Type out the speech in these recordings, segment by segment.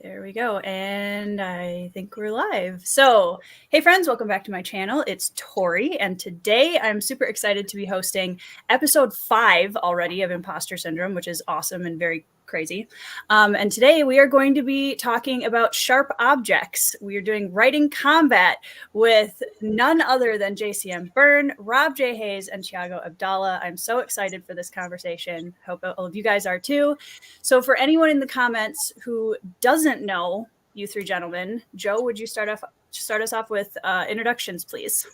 There we go. And I think we're live. So, hey friends, welcome back to my channel. It's Tori, and today I'm super excited to be hosting episode 5 already of Imposter Syndrome, which is awesome and very crazy. And today we are going to be talking about sharp objects. We are doing writing combat with none other than JCM Berne, Rob J. Hayes, and Thiago Abdalla. I'm so excited for this conversation. Hope all of you guys are too. So for anyone in the comments who doesn't know you three gentlemen, Joe, would you start us off with introductions, please?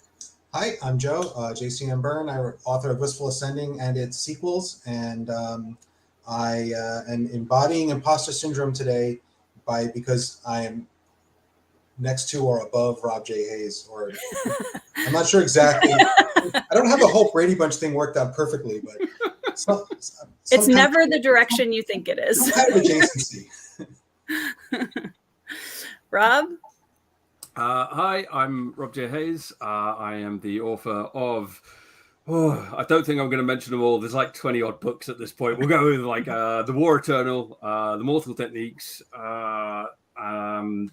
Hi, I'm Joe, JCM Berne. I'm author of Wistful Ascending and its sequels, and I am embodying imposter syndrome today because I am next to or above Rob J. Hayes, or I'm not sure exactly. I don't have the whole Brady Bunch thing worked out perfectly, but it's never the direction you think it is. Some kind of adjacency. Rob? Hi, I'm Rob J. Hayes. I am the author of, I don't think I'm going to mention them all. There's like 20 odd books at this point. We'll go with like The War Eternal, The Mortal Techniques, Titan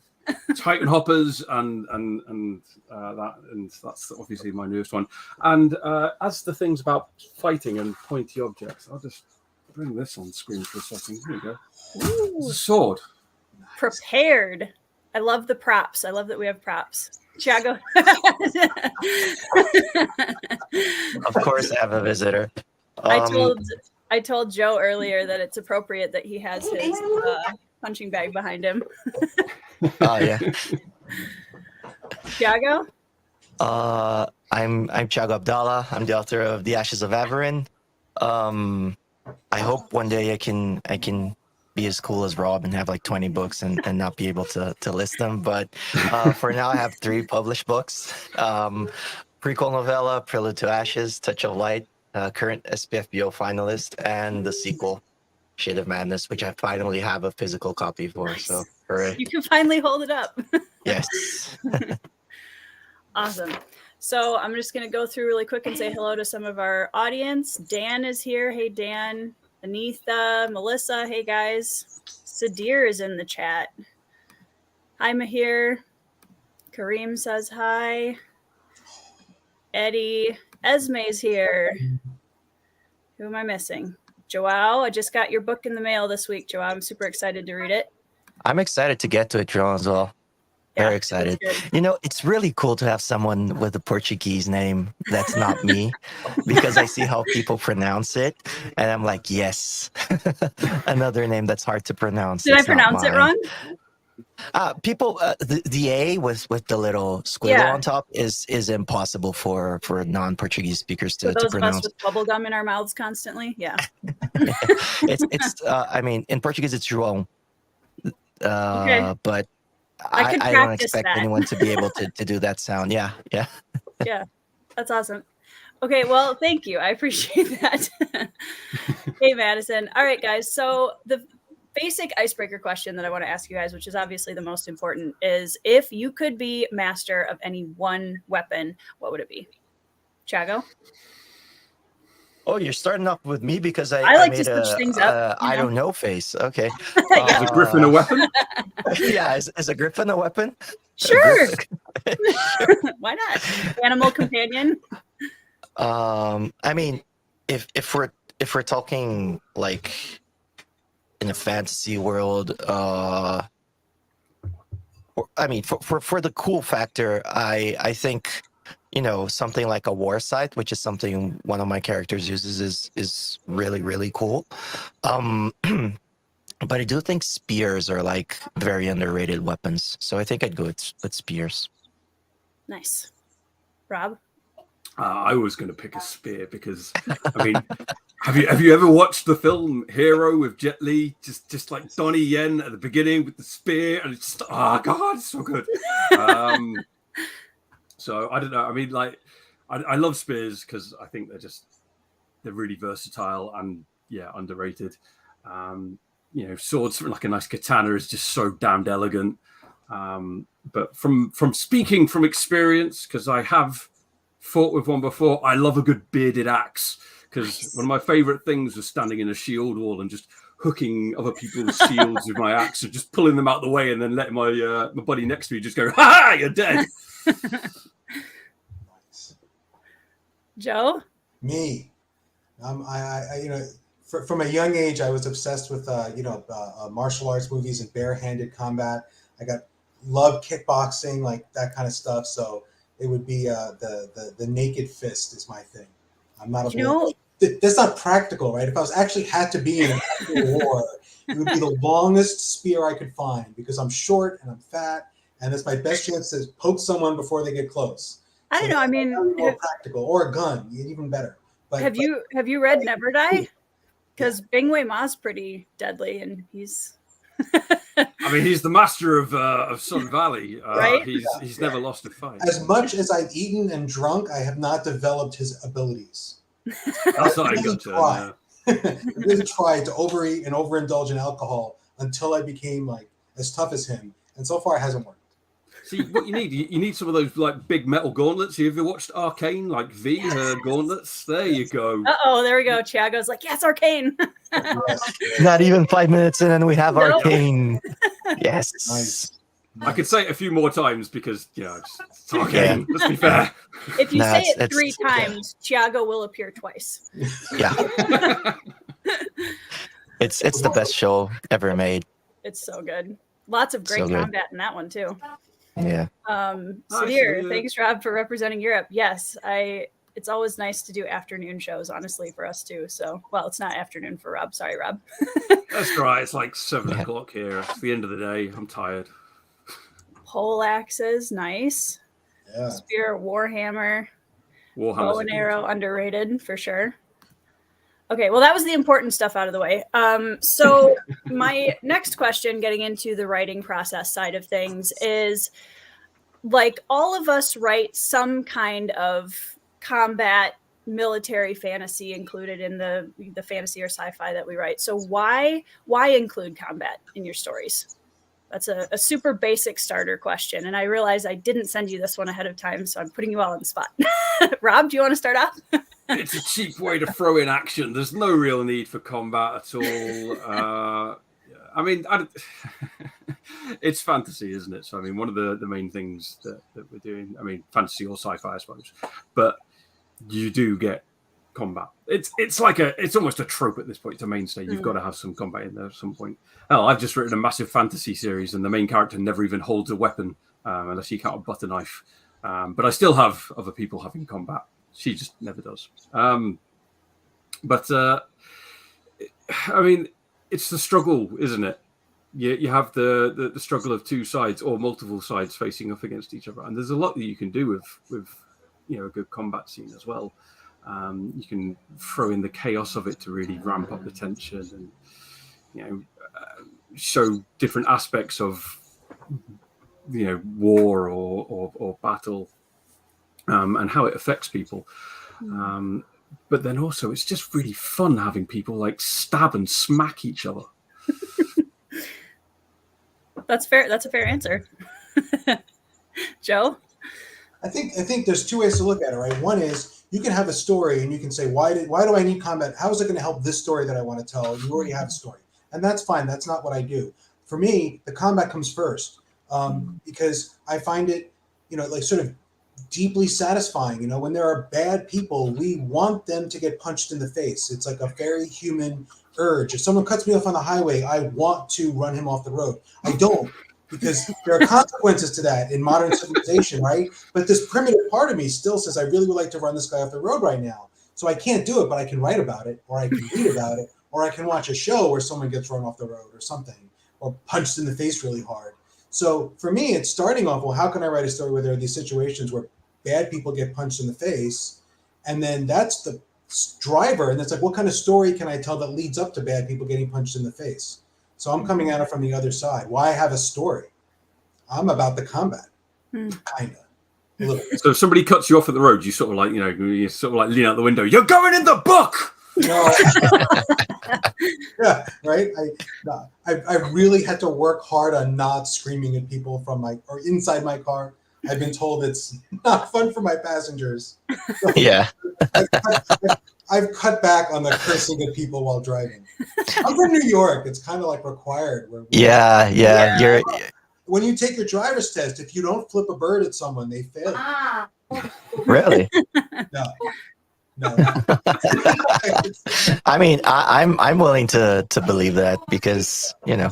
Hoppers, and that's obviously my newest one. And as the things about fighting and pointy objects, I'll just bring this on screen for a second. Here we go. Ooh. It's a sword. Prepared. I love the props. I love that we have props. Thiago. Of course, I have a visitor. I told Joe earlier that it's appropriate that he has his punching bag behind him. Oh yeah. Thiago? I'm Thiago Abdalla. I'm the author of The Ashes of Averin. I hope one day I can be as cool as Rob and have like 20 books and not be able to list them. But for now, I have 3 published books. Prequel novella, Prelude to Ashes, Touch of Light, current SPFBO finalist, and the sequel, Shade of Madness, which I finally have a physical copy for. Nice. So hooray. You can finally hold it up. Yes. Awesome. So I'm just going to go through really quick and say hello to some of our audience. Dan is here. Hey, Dan. Anitha, Melissa. Hey, guys. Sadir is in the chat. Hi, Mahir. Kareem says hi. Eddie. Esme's here. Who am I missing? Joao, I just got your book in the mail this week, Joao. I'm super excited to read it. I'm excited to get to it, Joe, as well. Very excited. You know, it's really cool to have someone with a Portuguese name that's not me, because I see how people pronounce it, and I'm like, yes, another name that's hard to pronounce. Did I pronounce it wrong? People, the A with the little squiggle on top is impossible for non-Portuguese speakers to pronounce. Those of us with bubble gum in our mouths constantly, yeah. it's I mean, in Portuguese it's João, but I don't expect anyone to be able to do that sound. Yeah. Yeah, that's awesome. Okay, well, thank you. I appreciate that. Hey, Madison. All right, guys. So the basic icebreaker question that I want to ask you guys, which is obviously the most important, is if you could be master of any one weapon, what would it be? Thiago? Oh, you're starting off with me because I like made to switch things up. I don't know face. Okay. Is a griffin a weapon? Yeah, is a griffin a weapon? Sure. Why not? Animal companion. I mean, if we're talking like in a fantasy world, I mean, for the cool factor, I think, you know, something like a war scythe, which is something one of my characters uses, is really, really cool. But I do think spears are like very underrated weapons. So I think I'd go with spears. Nice. Rob? I was going to pick a spear because, I mean, have you ever watched the film Hero with Jet Li? Just like Donnie Yen at the beginning with the spear, and it's just, oh god, it's so good. So I don't know. I mean, like, I love spears because I think they're really versatile and underrated. You know, swords like a nice katana is just so damned elegant. But from speaking from experience, because I have fought with one before, I love a good bearded axe, because one of my favorite things was standing in a shield wall and just hooking other people's shields with my axe and just pulling them out of the way and then letting my my buddy next to me just go, "Ha ha, you're dead." Nice. Joe? Me. I you know, from a young age, I was obsessed with martial arts movies and barehanded combat. Love kickboxing, like that kind of stuff. So it would be the naked fist is my thing. I'm not a that's not practical, right? If I was actually had to be in an actual war, it would be the longest spear I could find because I'm short and I'm fat, and it's my best chance to poke someone before they get close. I don't know. I mean, more practical, or a gun, even better. But have you read Never Die? Because Bingwei Ma's pretty deadly, and he's. I mean, he's the master of Sun Valley. Right? He's never lost a fight. As much as I've eaten and drunk, I have not developed his abilities. That's what I got to. I really tried to overeat and overindulge in alcohol until I became like as tough as him, and so far it hasn't worked. See, what you need some of those like big metal gauntlets. Have you ever watched Arcane, like gauntlets? There you go. There we go. Thiago's like, yes, Arcane. Not even 5 minutes in, and we have Arcane. Yes. Nice. I could say it a few more times because it's Arcane. Let's be fair. If you say it 3 times, Thiago will appear twice. Yeah. It's the best show ever made. It's so good. Lots of great combat in that one too. Yeah. Sudhir, thanks Rob for representing Europe. Yes, it's always nice to do afternoon shows, honestly, for us too. So, well, it's not afternoon for Rob. Sorry, Rob. That's right. It's like 7 o'clock here. It's the end of the day. I'm tired. Pole axes, nice. Yeah. Spear, Warhammer. Bow and arrow, underrated for sure. Okay, well, that was the important stuff out of the way. So my next question, getting into the writing process side of things, is like all of us write some kind of combat military fantasy included in the fantasy or sci-fi that we write. So why include combat in your stories? That's a super basic starter question. And I realize I didn't send you this one ahead of time, so I'm putting you all on the spot. Rob, do you want to start off? It's a cheap way to throw in action. There's no real need for combat at all. I mean, it's fantasy, isn't it? So, I mean, one of the main things that we're doing, I mean, fantasy or sci-fi, I suppose, but you do get combat. It's almost a trope at this point. It's a mainstay. You've got to have some combat in there at some point. Hell, I've just written a massive fantasy series, and the main character never even holds a weapon unless you can't butter knife. But I still have other people having combat. She just never does. I mean, it's the struggle, isn't it? You have the struggle of two sides or multiple sides facing up against each other, and there's a lot that you can do with a good combat scene as well. You can throw in the chaos of it to really ramp up the tension, and show different aspects of war or battle. And how it affects people. But then also it's just really fun having people like stab and smack each other. That's fair. That's a fair answer. Joe? I think there's 2 ways to look at it, right? One is you can have a story and you can say, why do I need combat? How is it going to help this story that I want to tell? You already have a story. And that's fine. That's not what I do. For me, the combat comes first because I find it, like sort of deeply satisfying. When there are bad people, we want them to get punched in the face. It's like a very human urge. If someone cuts me off on the highway, I want to run him off the road. I don't, because there are consequences to that in modern civilization, right? But this primitive part of me still says I really would like to run this guy off the road right now. So I can't do it, but I can write about it, or I can read about it, or I can watch a show where someone gets run off the road or something, or punched in the face really hard. So for me, it's starting off, well, how can I write a story where there are these situations where bad people get punched in the face? And then that's the driver. And it's like, what kind of story can I tell that leads up to bad people getting punched in the face? So I'm coming at it from the other side. Why have a story? I'm about the combat, kind of. So if somebody cuts you off at the road, you sort of like, you sort of like lean out the window. You're going in the book! No. Yeah, right. I really had to work hard on not screaming at people or inside my car. I've been told it's not fun for my passengers. Yeah. I've cut back on the cursing at people while driving. I'm from New York. It's kind of like required. Yeah. You're When you take your driver's test, if you don't flip a bird at someone, they fail. really. No. I mean, I'm willing to believe that because I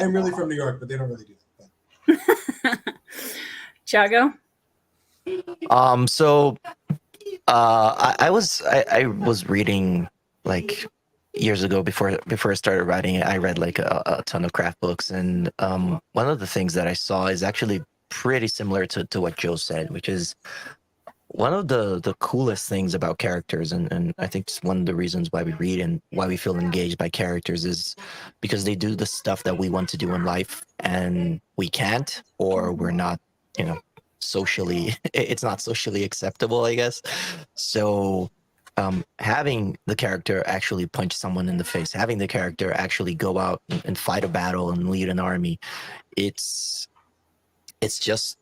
am really from New York, but they don't really do that. Thiago? So I was reading like years ago before I started writing. I read like a ton of craft books, and one of the things that I saw is actually pretty similar to what Joe said, which is one of the coolest things about characters, and I think it's one of the reasons why we read and why we feel engaged by characters is because they do the stuff that we want to do in life and we can't, or we're not, socially, it's not socially acceptable, I guess. So having the character actually punch someone in the face, having the character actually go out and fight a battle and lead an army, it's just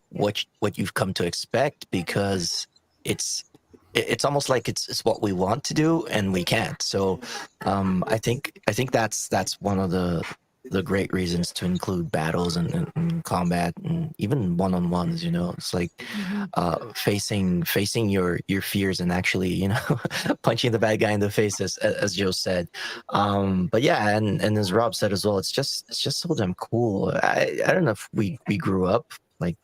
what you've come to expect, because it's almost like it's what we want to do and we can't. So I think that's one of the great reasons to include battles and combat and even one-on-ones. It's like facing your fears and actually punching the bad guy in the face, as Joe said. But yeah, and as Rob said as well, it's just so damn cool. I don't know if we grew up like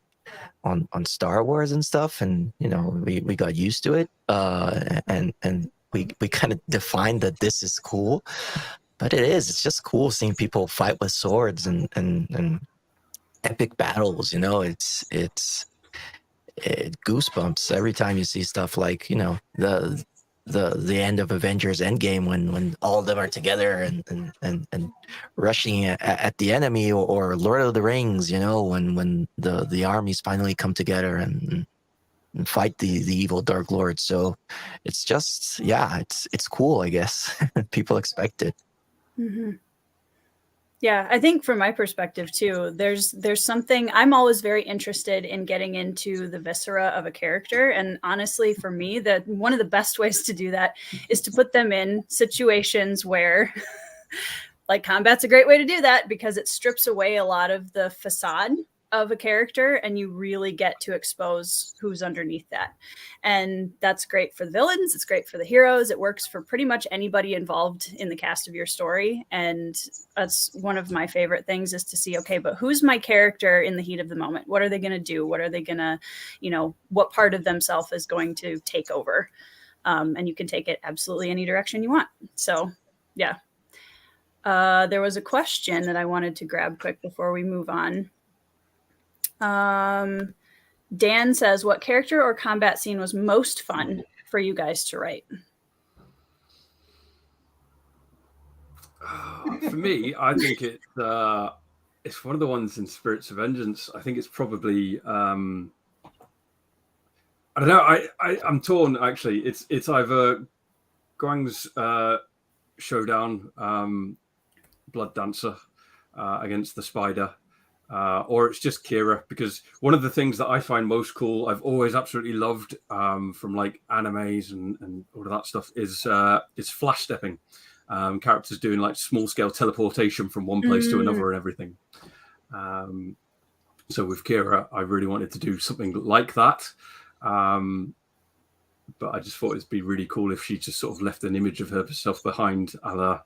on Star Wars and stuff, and we got used to it, and we kind of defined that this is cool. But it's just cool seeing people fight with swords and epic battles. It's goosebumps every time you see stuff like the end of Avengers Endgame when all of them are together and rushing at the enemy, or Lord of the Rings, when the armies finally come together and fight the evil Dark Lord. So it's just it's cool, I guess. People expect it. Mm-hmm. Yeah, I think from my perspective too, there's something, I'm always very interested in getting into the viscera of a character. And honestly, for me, that one of the best ways to do that is to put them in situations where like combat's a great way to do that, because it strips away a lot of the facade of a character and you really get to expose who's underneath that. And that's great for the villains, it's great for the heroes, it works for pretty much anybody involved in the cast of your story. And that's one of my favorite things, is to see, okay, but who's my character in the heat of the moment? What are they going to do? What are they going to, what part of themselves is going to take over? And you can take it absolutely any direction you want. So yeah. There was a question that I wanted to grab quick before we move on. Dan says, what character or combat scene was most fun for you guys to write? For me, I think it's one of the ones in Spirits of Vengeance. I think it's probably I don't know. I'm torn actually. It's either Guang's showdown, Blood Dancer against the Spider. Or it's just Kira, because one of the things that I find most cool, I've always absolutely loved from like animes and all of that stuff, is flash stepping. Characters doing like small scale teleportation from one place to another and everything. So with Kira, I really wanted to do something like that. But I just thought it'd be really cool if she just sort of left an image of herself behind, a la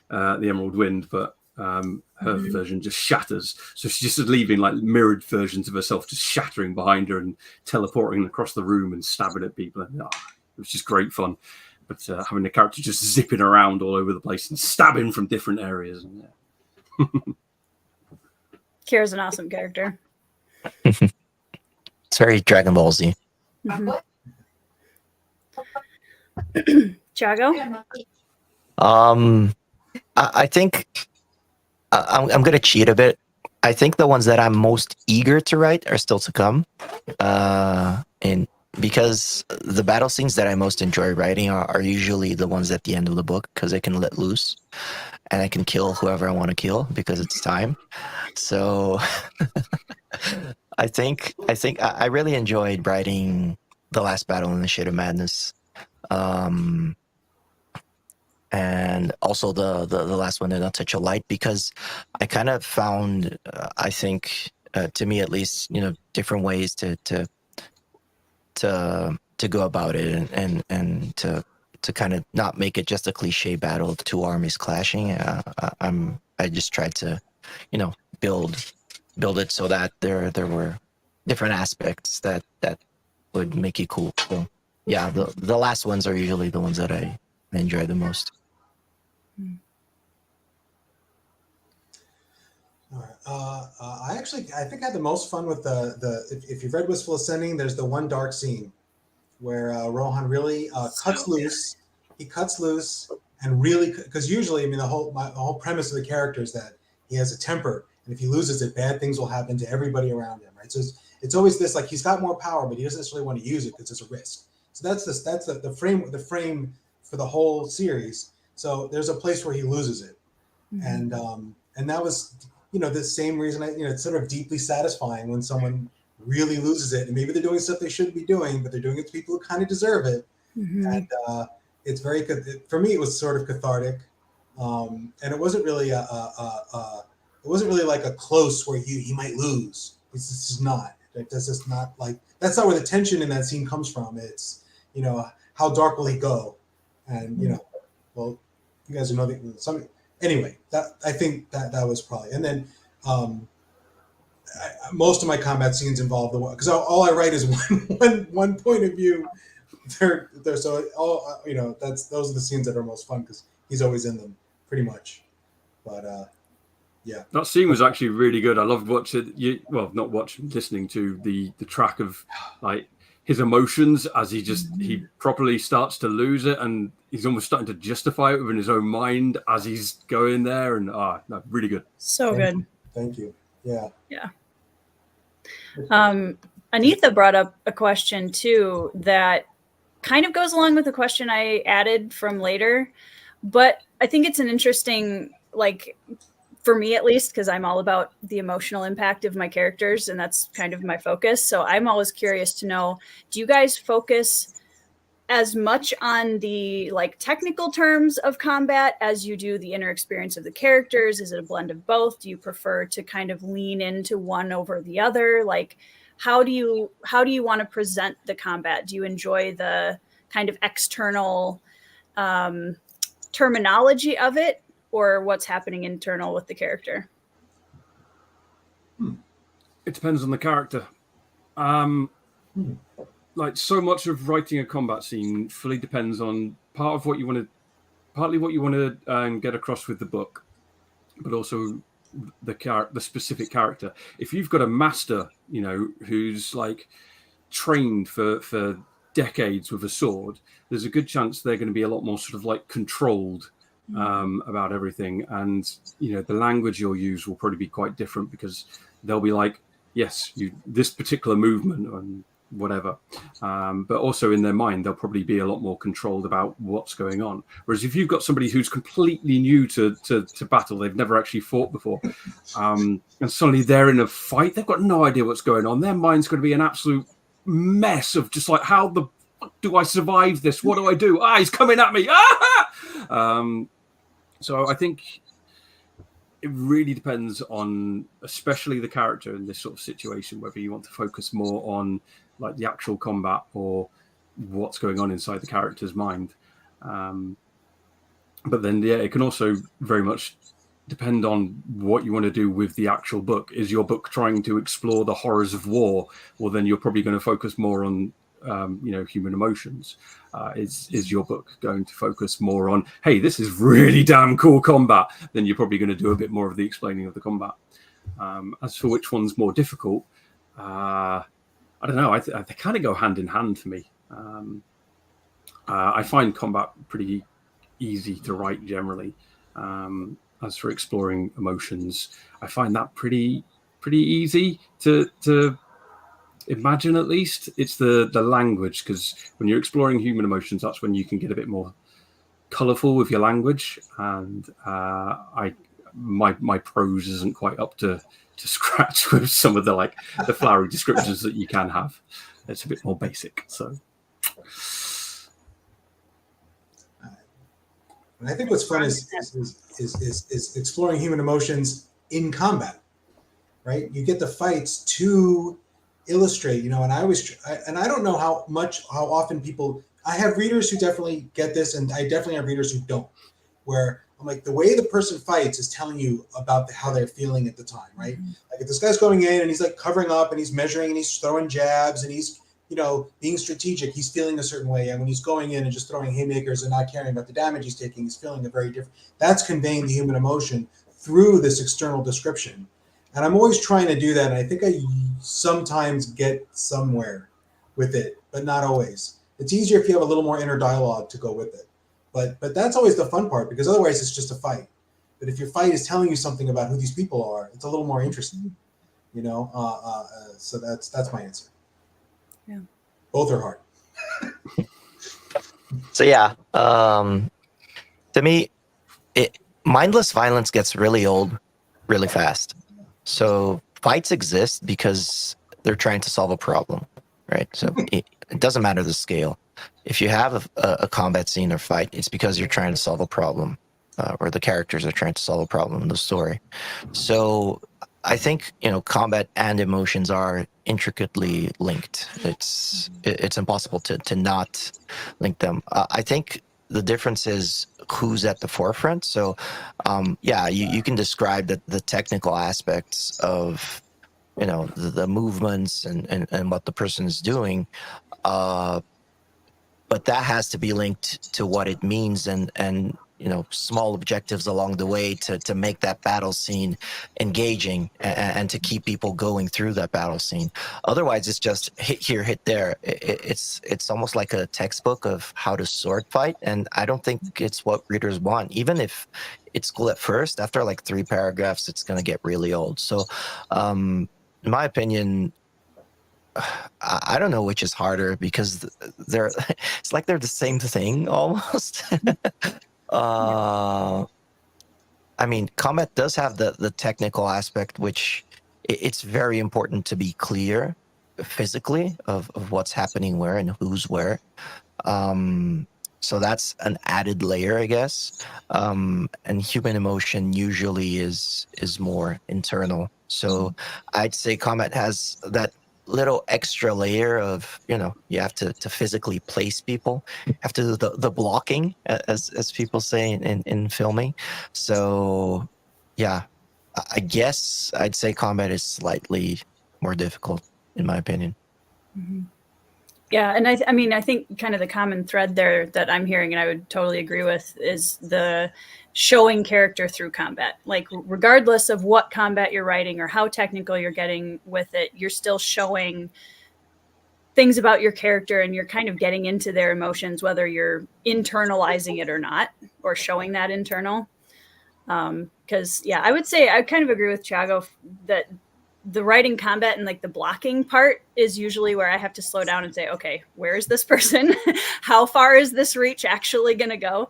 the Emerald Wind, but her version just shatters, so she's just leaving like mirrored versions of herself just shattering behind her and teleporting across the room and stabbing at people, and it was just great fun. But having the character just zipping around all over the place and stabbing from different areas, and Kira's an awesome character. It's very Dragon Ball Z. Thiago? I think I'm going to cheat a bit. I think the ones that I'm most eager to write are still to come. Because the battle scenes that I most enjoy writing are usually the ones at the end of the book, because I can let loose and I can kill whoever I want to kill because it's time. So I think I really enjoyed writing the last battle in the Shade of Madness. And also the last one, A Touch of Light, because I kind of found, I think, to me at least, different ways to go about it, and to kind of not make it just a cliche battle of two armies clashing. I just tried to, build it so that there were different aspects that would make it cool. So yeah, the last ones are usually the ones that I enjoy the most. All right. I think I had the most fun with if you've read Wistful Ascending, there's the one dark scene where Rohan really cuts loose. He cuts loose and really, because usually, I mean, the whole premise of the character is that he has a temper, and if he loses it, bad things will happen to everybody around him, right? So it's always this, like, he's got more power, but he doesn't necessarily want to use it because it's a risk. So that's the frame for the whole series. So there's a place where he loses it, and that was, the same reason it's sort of deeply satisfying when someone really loses it, and maybe they're doing stuff they shouldn't be doing, but they're doing it to people who kind of deserve it. And it's very good. For me, it was sort of cathartic, and it wasn't really like a close where he might lose. It's just not. That's just not like, that's not where the tension in that scene comes from. It's, how dark will he go, and well, you guys know something. Anyway, I think that was probably, and then most of my combat scenes involve the one, because all I write is one point of view. They're so all those are the scenes that are most fun because he's always in them pretty much. But yeah, that scene was actually really good. I loved watching not watching, listening to the track of like his emotions as he properly starts to lose it, and he's almost starting to justify it within his own mind as he's going there. And really good. Good. Thank you. Yeah. Anitha brought up a question too that kind of goes along with the question I added from later, but I think it's an interesting, like, for me at least, because I'm all about the emotional impact of my characters, and that's kind of my focus. So I'm always curious to know, do you guys focus as much on the like technical terms of combat as you do the inner experience of the characters? Is it a blend of both? Do you prefer to kind of lean into one over the other? Like, how do you want to present the combat? Do you enjoy the kind of external terminology of it, or what's happening internal with the character? It depends on the character. Like, so much of writing a combat scene fully depends on partly what you want to get across with the book, but also the specific character. If you've got a master, who's like trained for decades with a sword, there's a good chance they're going to be a lot more sort of like controlled about everything, and the language you'll use will probably be quite different, because they'll be like, yes, this particular movement and whatever, but also in their mind they'll probably be a lot more controlled about what's going on. Whereas if you've got somebody who's completely new to battle, they've never actually fought before, and suddenly they're in a fight, they've got no idea what's going on. Their mind's going to be an absolute mess of just like, how the fuck do I survive this? What do I do? He's coming at me. So I think it really depends on, especially the character in this sort of situation, whether you want to focus more on like the actual combat or what's going on inside the character's mind. But then, it can also very much depend on what you want to do with the actual book. Is your book trying to explore the horrors of war? Well, then you're probably going to focus more on human emotions. Is your book going to focus more on, hey, this is really damn cool combat? Then you're probably going to do a bit more of the explaining of the combat. As for which one's more difficult, I don't know. They kind of go hand in hand for me. I find combat pretty easy to write generally. As for exploring emotions, I find that pretty easy to imagine. At least it's the language, because when you're exploring human emotions, that's when you can get a bit more colorful with your language, and my prose isn't quite up to scratch with some of the flowery descriptions that you can have. It's a bit more basic. So And I think what's fun is exploring human emotions in combat, right? You get the fights to illustrate, and I don't know how often people, I have readers who definitely get this, and I definitely have readers who don't, where I'm like, the way the person fights is telling you about how they're feeling at the time, right? Like if this guy's going in and he's like covering up and he's measuring and he's throwing jabs and he's, being strategic, he's feeling a certain way. And when he's going in and just throwing haymakers and not caring about the damage he's taking, he's feeling a very different. That's conveying the human emotion through this external description. And I'm always trying to do that. And I think I sometimes get somewhere with it, but not always. It's easier if you have a little more inner dialogue to go with it. But that's always the fun part, because otherwise it's just a fight. But if your fight is telling you something about who these people are, it's a little more interesting, So that's my answer. Yeah. Both are hard. So yeah, to me, mindless violence gets really old really fast. So fights exist because they're trying to solve a problem, right? So it doesn't matter the scale. If you have a combat scene or fight, it's because you're trying to solve a problem, or the characters are trying to solve a problem in the story. So I think, combat and emotions are intricately linked. It's impossible to not link them. I think the difference is who's at the forefront. So, you can describe the technical aspects of, the movements and what the person is doing. But that has to be linked to what it means and small objectives along the way to make that battle scene engaging and to keep people going through that battle scene. Otherwise, it's just hit here, hit there. It's almost like a textbook of how to sword fight, and I don't think it's what readers want. Even if it's cool at first, after like 3 paragraphs, it's going to get really old. So, in my opinion, I don't know which is harder, because it's like they're the same thing almost. I mean, combat does have the technical aspect, which it's very important to be clear physically of what's happening where and who's where. So that's an added layer, I guess. And human emotion usually is more internal. So I'd say combat has that little extra layer of, you have to physically place people, have to do the blocking, as people say in filming. So yeah, I guess I'd say combat is slightly more difficult, in my opinion. Mm-hmm. Yeah, and I think kind of the common thread there that I'm hearing, and I would totally agree with, is the showing character through combat. Like, regardless of what combat you're writing or how technical you're getting with it, you're still showing things about your character, and you're kind of getting into their emotions, whether you're internalizing it or not, or showing that internal. Because, I would say I kind of agree with Thiago that the writing combat and like the blocking part is usually where I have to slow down and say, okay, where is this person? How far is this reach actually going to go?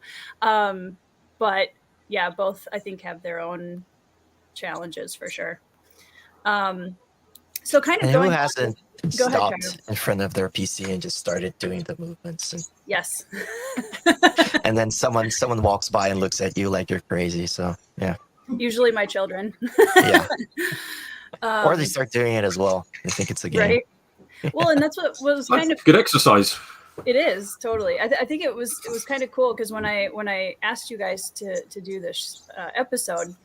But yeah, both I think have their own challenges for sure. So kind of and going. Who hasn't Go ahead, stopped Thiago. in front of their PC and just started doing the movements? And, Yes. and then someone walks by and looks at you like you're crazy. So yeah. Usually my children. Yeah. Or they start doing it as well. They think it's a game. Right. Well, and that's what was kind of good exercise. It is totally. I think it was kind of cool, because when I asked you guys to do this episode,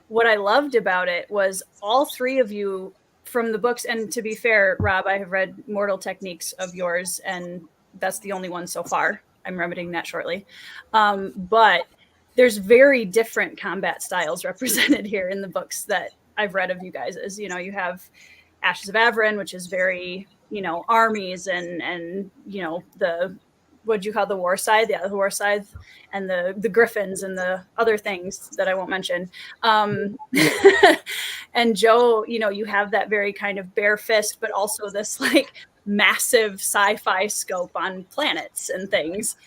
what I loved about it was all 3 of you from the books. And to be fair, Rob, I have read Mortal Techniques of yours, and that's the only one so far. I'm remedying that shortly. But there's very different combat styles represented here in the books that I've read of you guys. As you have Ashes of Averin, which is very, armies and the, what'd you call the war side? Yeah, the war side, and the griffins and the other things that I won't mention. And Joe, you have that very kind of bare fist, but also this like massive sci-fi scope on planets and things.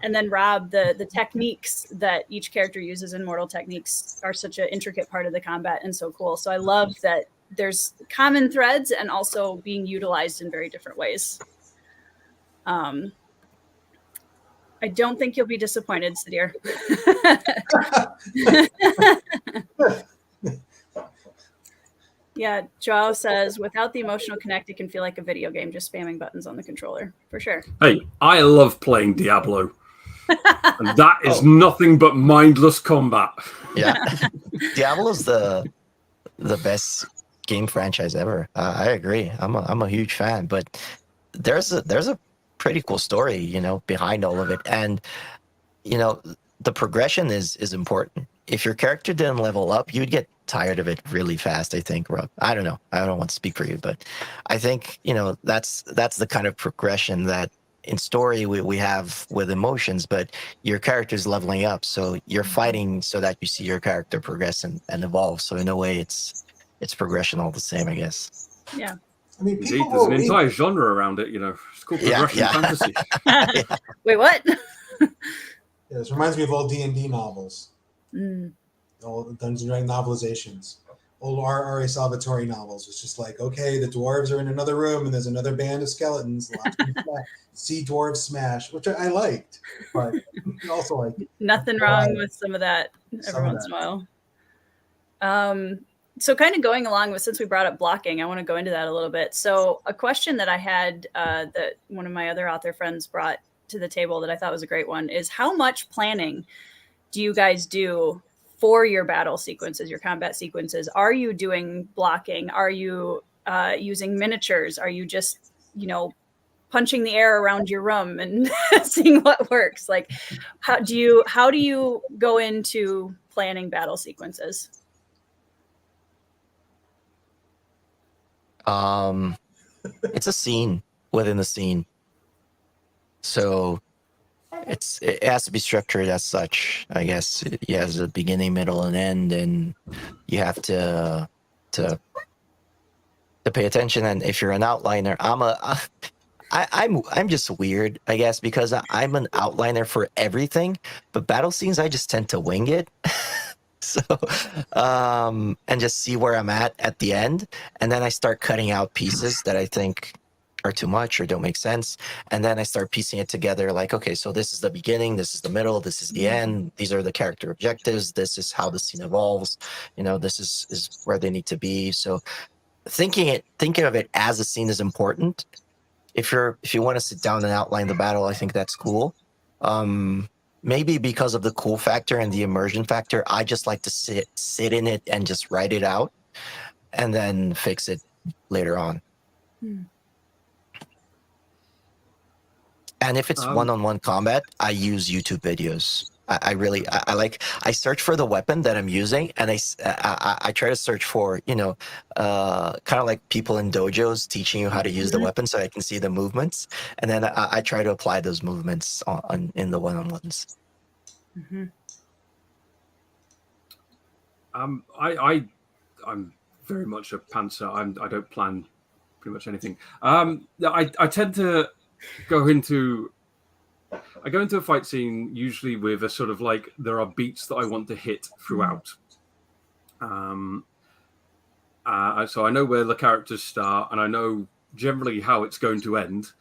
And then Rob, the techniques that each character uses in Mortal Techniques are such an intricate part of the combat and so cool. So I love that there's common threads and also being utilized in very different ways. I don't think you'll be disappointed, Sadir. Yeah, Joao says, without the emotional connect, it can feel like a video game, just spamming buttons on the controller. For sure. Hey, I love playing Diablo. And that is nothing but mindless combat. Yeah. Diablo's the best game franchise ever. I agree. I'm a huge fan, but there's a pretty cool story, you know, behind all of it. And, you know, the progression is important. If your character didn't level up, you'd get tired of it really fast, I think, Rob. I don't know. I don't want to speak for you, but I think, you know, that's the kind of progression that in story we have with emotions, but your character's leveling up. So you're fighting so that you see your character progress and evolve. So in a way, it's progression all the same, I guess. Yeah. I mean, Indeed, there's an entire genre around it, you know. It's called progression fantasy. Wait, what? Yeah, this reminds me of old D&D novels. Mm. Old Dungeons & Dragons novelizations. Old R.A. Salvatore novels. It's just like, okay, the dwarves are in another room and there's another band of skeletons. See dwarves smash, which I liked, but also like nothing wrong with some of that every once in a while. So kind of going along with, since we brought up blocking, I want to go into that a little bit. So a question that I had that one of my other author friends brought to the table that I thought was a great one is, how much planning do you guys do for your battle sequences, your combat sequences? Are you doing blocking? Are you using miniatures? Are you just, you know, punching the air around your room and seeing what works? Like, how do you go into planning battle sequences? It's a scene within the scene, so it has to be structured as such. I guess it has a beginning, middle, and end, and you have to pay attention. And if you're an outliner, I'm just weird, I guess, because I'm an outliner for everything, but battle scenes I just tend to wing it. So, and just see where I'm at the end, and then I start cutting out pieces that I think are too much or don't make sense, and then I start piecing it together. Like, okay, so this is the beginning, this is the middle, this is the end. These are the character objectives. This is how the scene evolves. You know, this is where they need to be. So, thinking of it as a scene is important. If you want to sit down and outline the battle, I think that's cool. Maybe because of the cool factor and the immersion factor, I just like to sit in it and just write it out and then fix it later on. And if it's one-on-one combat, I use YouTube videos. I search for the weapon that I'm using, and I try to search for, you know, kind of like people in dojos teaching you how to use the weapon, so I can see the movements, and then I try to apply those movements in the one-on-ones. Mm-hmm. I'm very much a pantser. I don't plan pretty much anything. I tend to go into a fight scene usually with a sort of like, there are beats that I want to hit throughout. So I know where the characters start, and I know generally how it's going to end,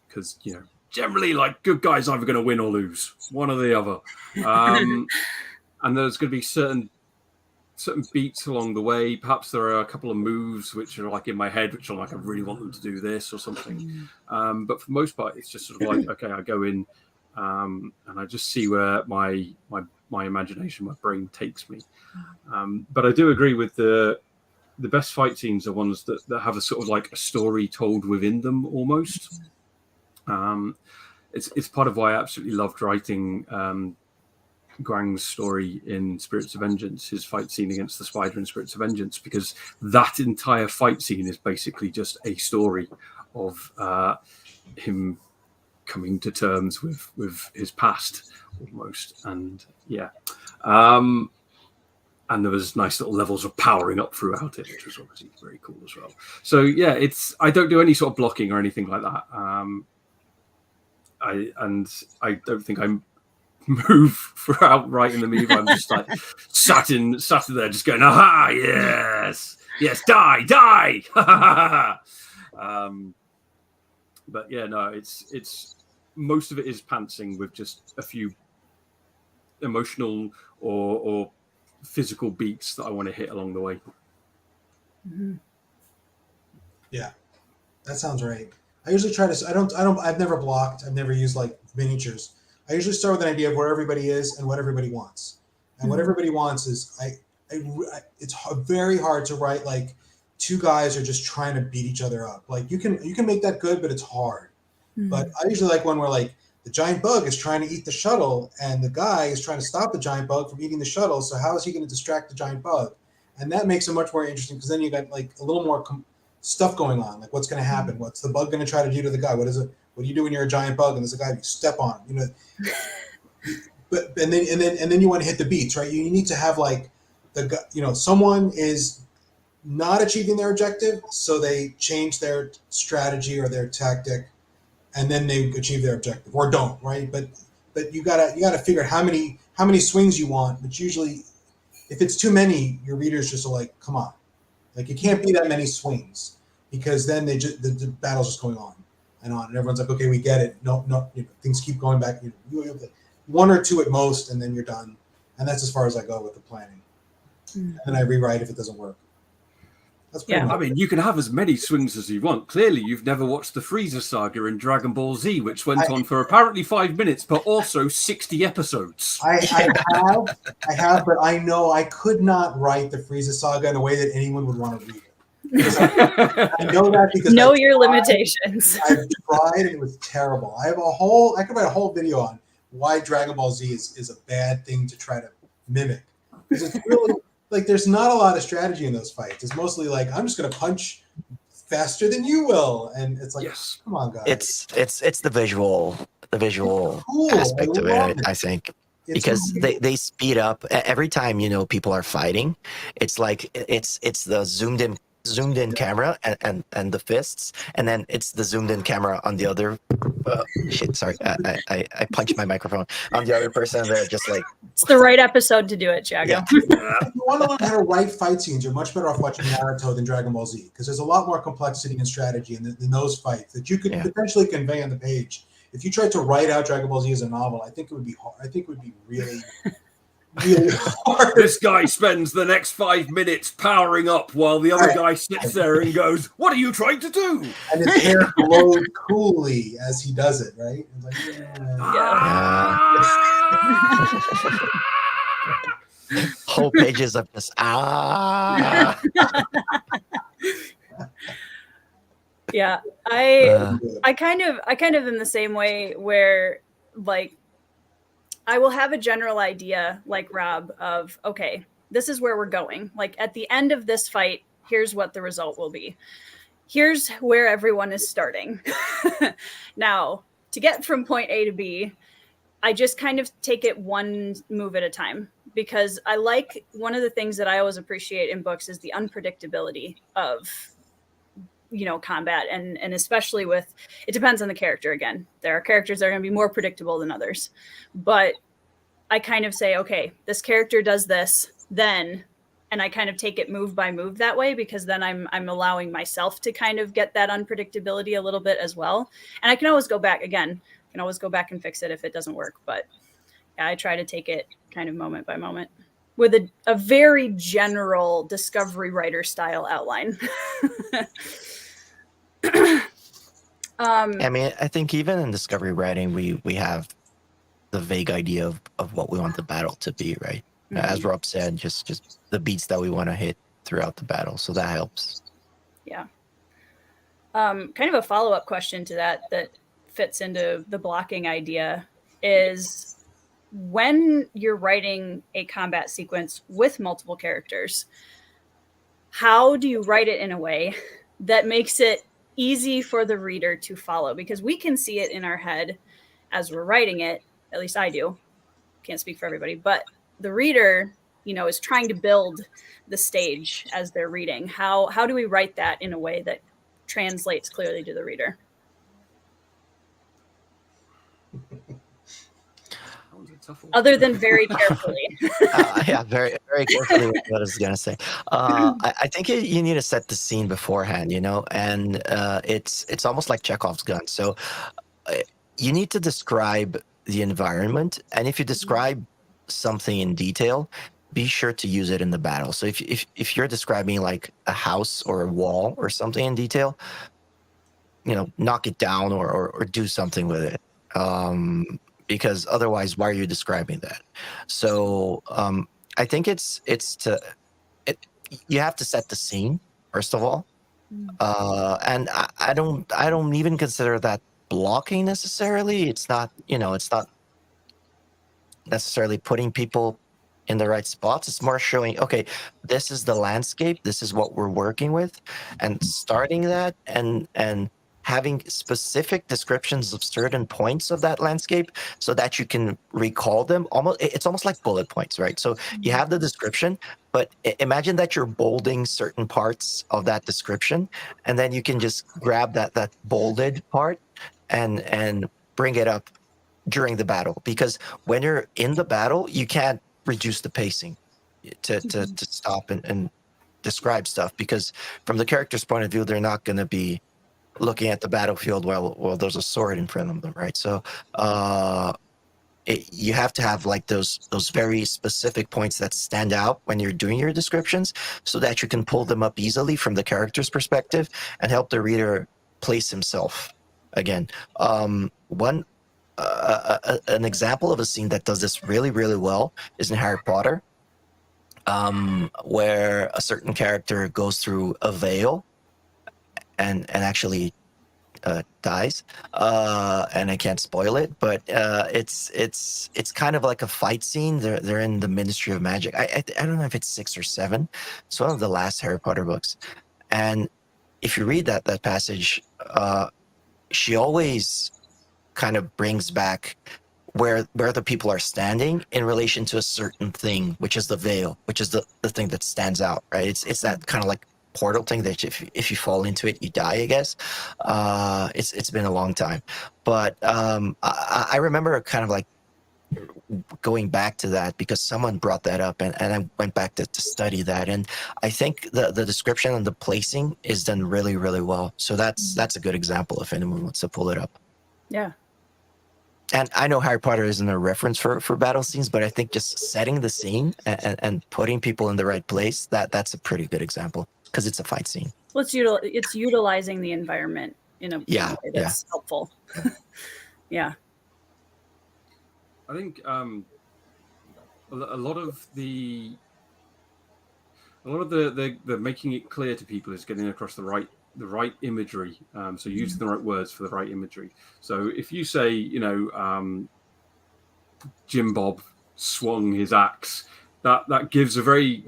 because you know, generally, like, good guys either going to win or lose, one or the other. And there's going to be certain beats along the way. Perhaps there are a couple of moves which are like in my head, which are like, I really want them to do this or something. But for the most part, it's just sort of like, okay, I go in and I just see where my imagination, my brain takes me. But I do agree with the best fight scenes are ones that have a sort of like a story told within them almost. It's part of why I absolutely loved writing Guang's story in Spirits of Vengeance, his fight scene against the spider in Spirits of Vengeance, because that entire fight scene is basically just a story of him coming to terms with his past almost. And yeah, and there was nice little levels of powering up throughout it, which was obviously very cool as well. So yeah, I don't do any sort of blocking or anything like that. I don't think I'm move throughout writing them either. I'm just like sat there just going, aha, yes, die. But yeah, no, it's most of it is pantsing with just a few emotional or physical beats that I want to hit along the way. Mm-hmm. Yeah, that sounds right. I usually try to. I've never blocked. I've never used like miniatures. I usually start with an idea of where everybody is and what everybody wants. And what everybody wants is it's very hard to write like two guys are just trying to beat each other up. Like you can make that good, but it's hard. But I usually like one where like the giant bug is trying to eat the shuttle and the guy is trying to stop the giant bug from eating the shuttle. So how is he going to distract the giant bug? And that makes it much more interesting because then you got like a little more stuff going on. Like what's going to happen? What's the bug going to try to do to the guy? What is it? What do you do when you're a giant bug and there's a guy you step on? You know, but and then you want to hit the beats, right? You need to have like someone is not achieving their objective, so they change their strategy or their tactic, and then they achieve their objective or don't, right? But you gotta figure out how many swings you want. But usually, if it's too many, your readers just are like, come on, like it can't be that many swings because then the battle's just going on, and everyone's like, okay, we get it. No, things keep going back. You have like one or two at most, and then you're done. And that's as far as I go with the planning. And then I rewrite if it doesn't work. That's pretty much I mean, you can have as many swings as you want. Clearly, you've never watched the Frieza saga in Dragon Ball Z, which went on for apparently 5 minutes, but also 60 episodes. I have, but I know I could not write the Frieza saga in a way that anyone would want to read it. I know that because know your limitations. I've tried and it was terrible. I could write a whole video on why Dragon Ball Z is a bad thing to try to mimic. Because it's really like there's not a lot of strategy in those fights. It's mostly like I'm just gonna punch faster than you will. And it's like come on guys. It's the visual cool. aspect of it, I think. It's Because they speed up every time people are fighting. It's like it's the zoomed in camera and the fists, and then it's the zoomed in camera on the other sorry, I punched my microphone on the other person. They're just like, it's the right episode to do it, Thiago. Yeah. If you want to learn how to write fight scenes, you're much better off watching Naruto than Dragon Ball Z because there's a lot more complexity and strategy in those fights that you could potentially convey on the page. If you tried to write out Dragon Ball Z as a novel, I think it would be hard. I think it would be really hard. This guy spends the next 5 minutes powering up while the other guy sits there and goes, "What are you trying to do?" And his hair glows coolly as he does it, right? It's like, whole pages of this. Yeah, I kind of in the same way where like I will have a general idea like Rob of, okay, this is where we're going. Like at the end of this fight, here's what the result will be. Here's where everyone is starting. Now, to get from point A to B, I just kind of take it one move at a time because I like one of the things that I always appreciate in books is the unpredictability of combat and especially with, it depends on the character. Again, there are characters that are going to be more predictable than others, but I kind of say, okay, this character does this, then, and I kind of take it move by move that way because then I'm allowing myself to kind of get that unpredictability a little bit as well. And I can always go back and fix it if it doesn't work. But yeah, I try to take it kind of moment by moment with a very general discovery writer style outline. I mean, I think even in discovery writing, we have the vague idea of what we want the battle to be, right? Mm-hmm. As Rob said, just the beats that we want to hit throughout the battle. So that helps. Yeah. Kind of a follow-up question to that fits into the blocking idea is when you're writing a combat sequence with multiple characters, how do you write it in a way that makes it easy for the reader to follow? Because we can see it in our head as we're writing it. At least I do. Can't speak for everybody, but the reader, is trying to build the stage as they're reading. How do we write that in a way that translates clearly to the reader? Other than very carefully. Very, very carefully what I was going to say. I think you need to set the scene beforehand, and it's almost like Chekhov's gun. So you need to describe the environment, and if you describe something in detail, be sure to use it in the battle. So if you're describing like a house or a wall or something in detail, knock it down or do something with it. Because otherwise, why are you describing that? So I think you have to set the scene first of all, and I don't even consider that blocking necessarily. It's not necessarily putting people in the right spots. It's more showing, okay, this is the landscape, this is what we're working with, and starting that and having specific descriptions of certain points of that landscape so that you can recall them. It's almost like bullet points, right? So you have the description, but imagine that you're bolding certain parts of that description, and then you can just grab that bolded part and bring it up during the battle, because when you're in the battle, you can't reduce the pacing to stop and describe stuff, because from the character's point of view, they're not going to be looking at the battlefield while there's a sword in front of them, right? So you have to have like those very specific points that stand out when you're doing your descriptions, so that you can pull them up easily from the character's perspective and help the reader place himself again. An example of a scene that does this really, really well is in Harry Potter, where a certain character goes through a veil and actually dies. And I can't spoil it, but it's kind of like a fight scene. They're in the Ministry of Magic. I don't know if it's 6 or 7. It's one of the last Harry Potter books, and if you read that passage, she always kind of brings back where the people are standing in relation to a certain thing, which is the veil, which is the thing that stands out, right? It's that kind of like portal thing that if you fall into it, you die, I guess. It's been a long time, but I remember kind of like going back to that because someone brought that up, and I went back to study that, and I think the description and the placing is done really, really well. So that's a good example if anyone wants to pull it up. Yeah. And I know Harry Potter isn't a reference for battle scenes, but I think just setting the scene and putting people in the right place, that's a pretty good example, because it's a fight scene. Well, it's utilizing the environment in a way that's helpful. Yeah. I think a lot of the making it clear to people is getting across the right imagery. So using the right words for the right imagery. So if you say, Jim Bob swung his axe, that gives a very,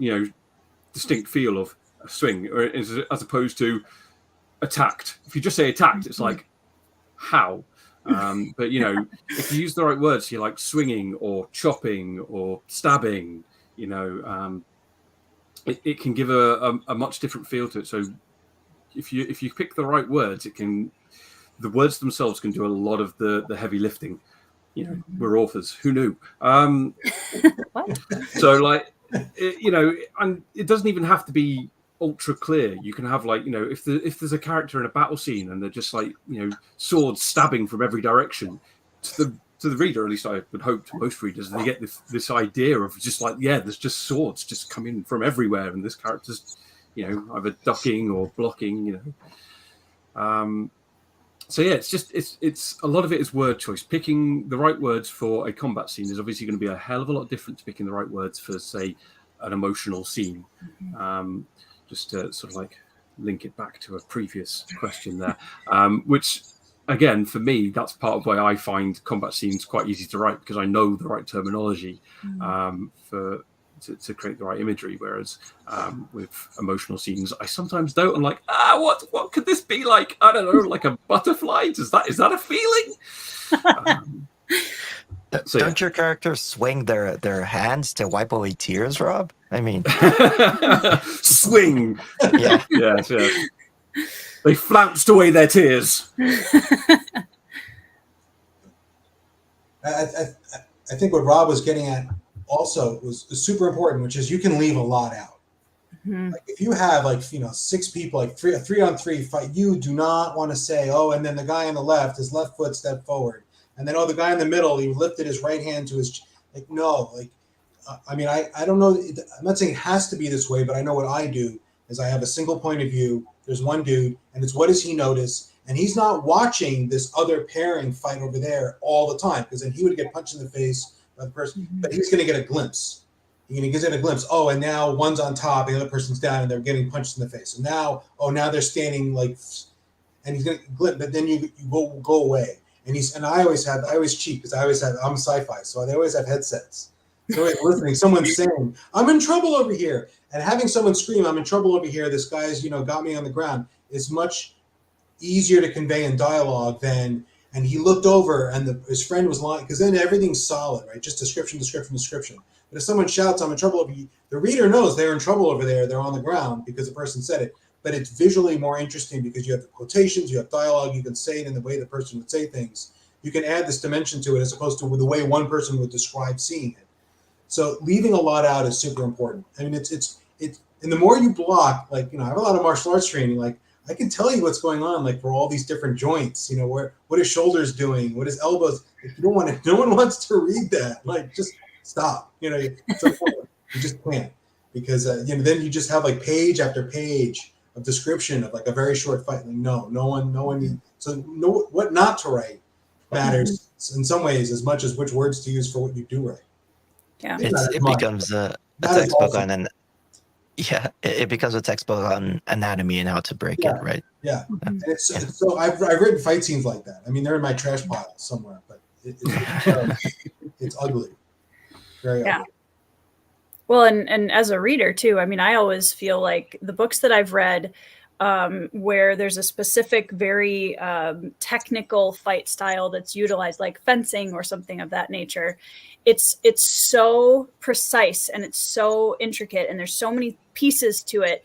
distinct feel of a swing, or as opposed to attacked. If you just say attacked, it's like, how? But if you use the right words, you're like swinging or chopping or stabbing, it can give a much different feel to it. So if you pick the right words, the words themselves can do a lot of the heavy lifting. We're authors. Who knew? So and it doesn't even have to be ultra clear. You can have if there's a character in a battle scene and they're just swords stabbing from every direction, to the reader, at least I would hope to most readers, they get this idea of just there's just swords just coming from everywhere, and this character's either ducking or blocking. So yeah, it's a lot of it is word choice. Picking the right words for a combat scene is obviously going to be a hell of a lot different to picking the right words for, say, an emotional scene. Just to sort of link it back to a previous question there, which again, for me, that's part of why I find combat scenes quite easy to write, because I know the right terminology to create the right imagery. Whereas with emotional scenes, I sometimes don't. I'm like, what could this be like? I don't know, like a butterfly? Is that a feeling? Don't your characters swing their hands to wipe away tears, Rob? I mean, swing. Yeah. Yes. They flounced away their tears. I think what Rob was getting at also was super important, which is you can leave a lot out. Like if you have 6 people, a 3-on-3 fight, you do not want to say, and then the guy on the left, his left foot stepped forward. And then, oh, the guy in the middle, he lifted his right hand to his, like, no, like, I mean, I don't know. I'm not saying it has to be this way, but I know what I do is I have a single point of view. There's one dude, and it's what does he notice? And he's not watching this other pairing fight over there all the time, because then he would get punched in the face by the person, but he's going to get a glimpse. He's going to get a glimpse. Oh, and now one's on top, and the other person's down, and they're getting punched in the face. And now, oh, now they're standing like, and he's going to glimpse, but then you go away. And I always cheat because I'm sci-fi, so I always have headsets. So listening, someone's saying, I'm in trouble over here. And having someone scream, I'm in trouble over here, this guy's, got me on the ground, is much easier to convey in dialogue than, and he looked over and his friend was lying, because then everything's solid, right? Just description. But if someone shouts, I'm in trouble over here, the reader knows they're in trouble over there, they're on the ground because the person said it. But it's visually more interesting because you have the quotations, you have dialogue, you can say it in the way the person would say things. You can add this dimension to it as opposed to the way one person would describe seeing it. So leaving a lot out is super important. I mean, it's and the more you block, like, I have a lot of martial arts training, like I can tell you what's going on, like for all these different joints, what his shoulders doing, what his elbows. If you don't want to, no one wants to read that. Like, just stop. It's important. You just can't, because then you just have like page after page of description of like a very short fight. Like, no one needs. So what not to write matters in some ways as much as which words to use for what you do write. Yeah, it becomes a textbook on it becomes a textbook on anatomy and how to break it, right? Yeah. And so I've written fight scenes like that. I mean, they're in my trash pile somewhere, but it's ugly, very ugly. Well, and as a reader too, I mean, I always feel like the books that I've read where there's a specific, very technical fight style that's utilized, like fencing or something of that nature, it's so precise and it's so intricate and there's so many pieces to it,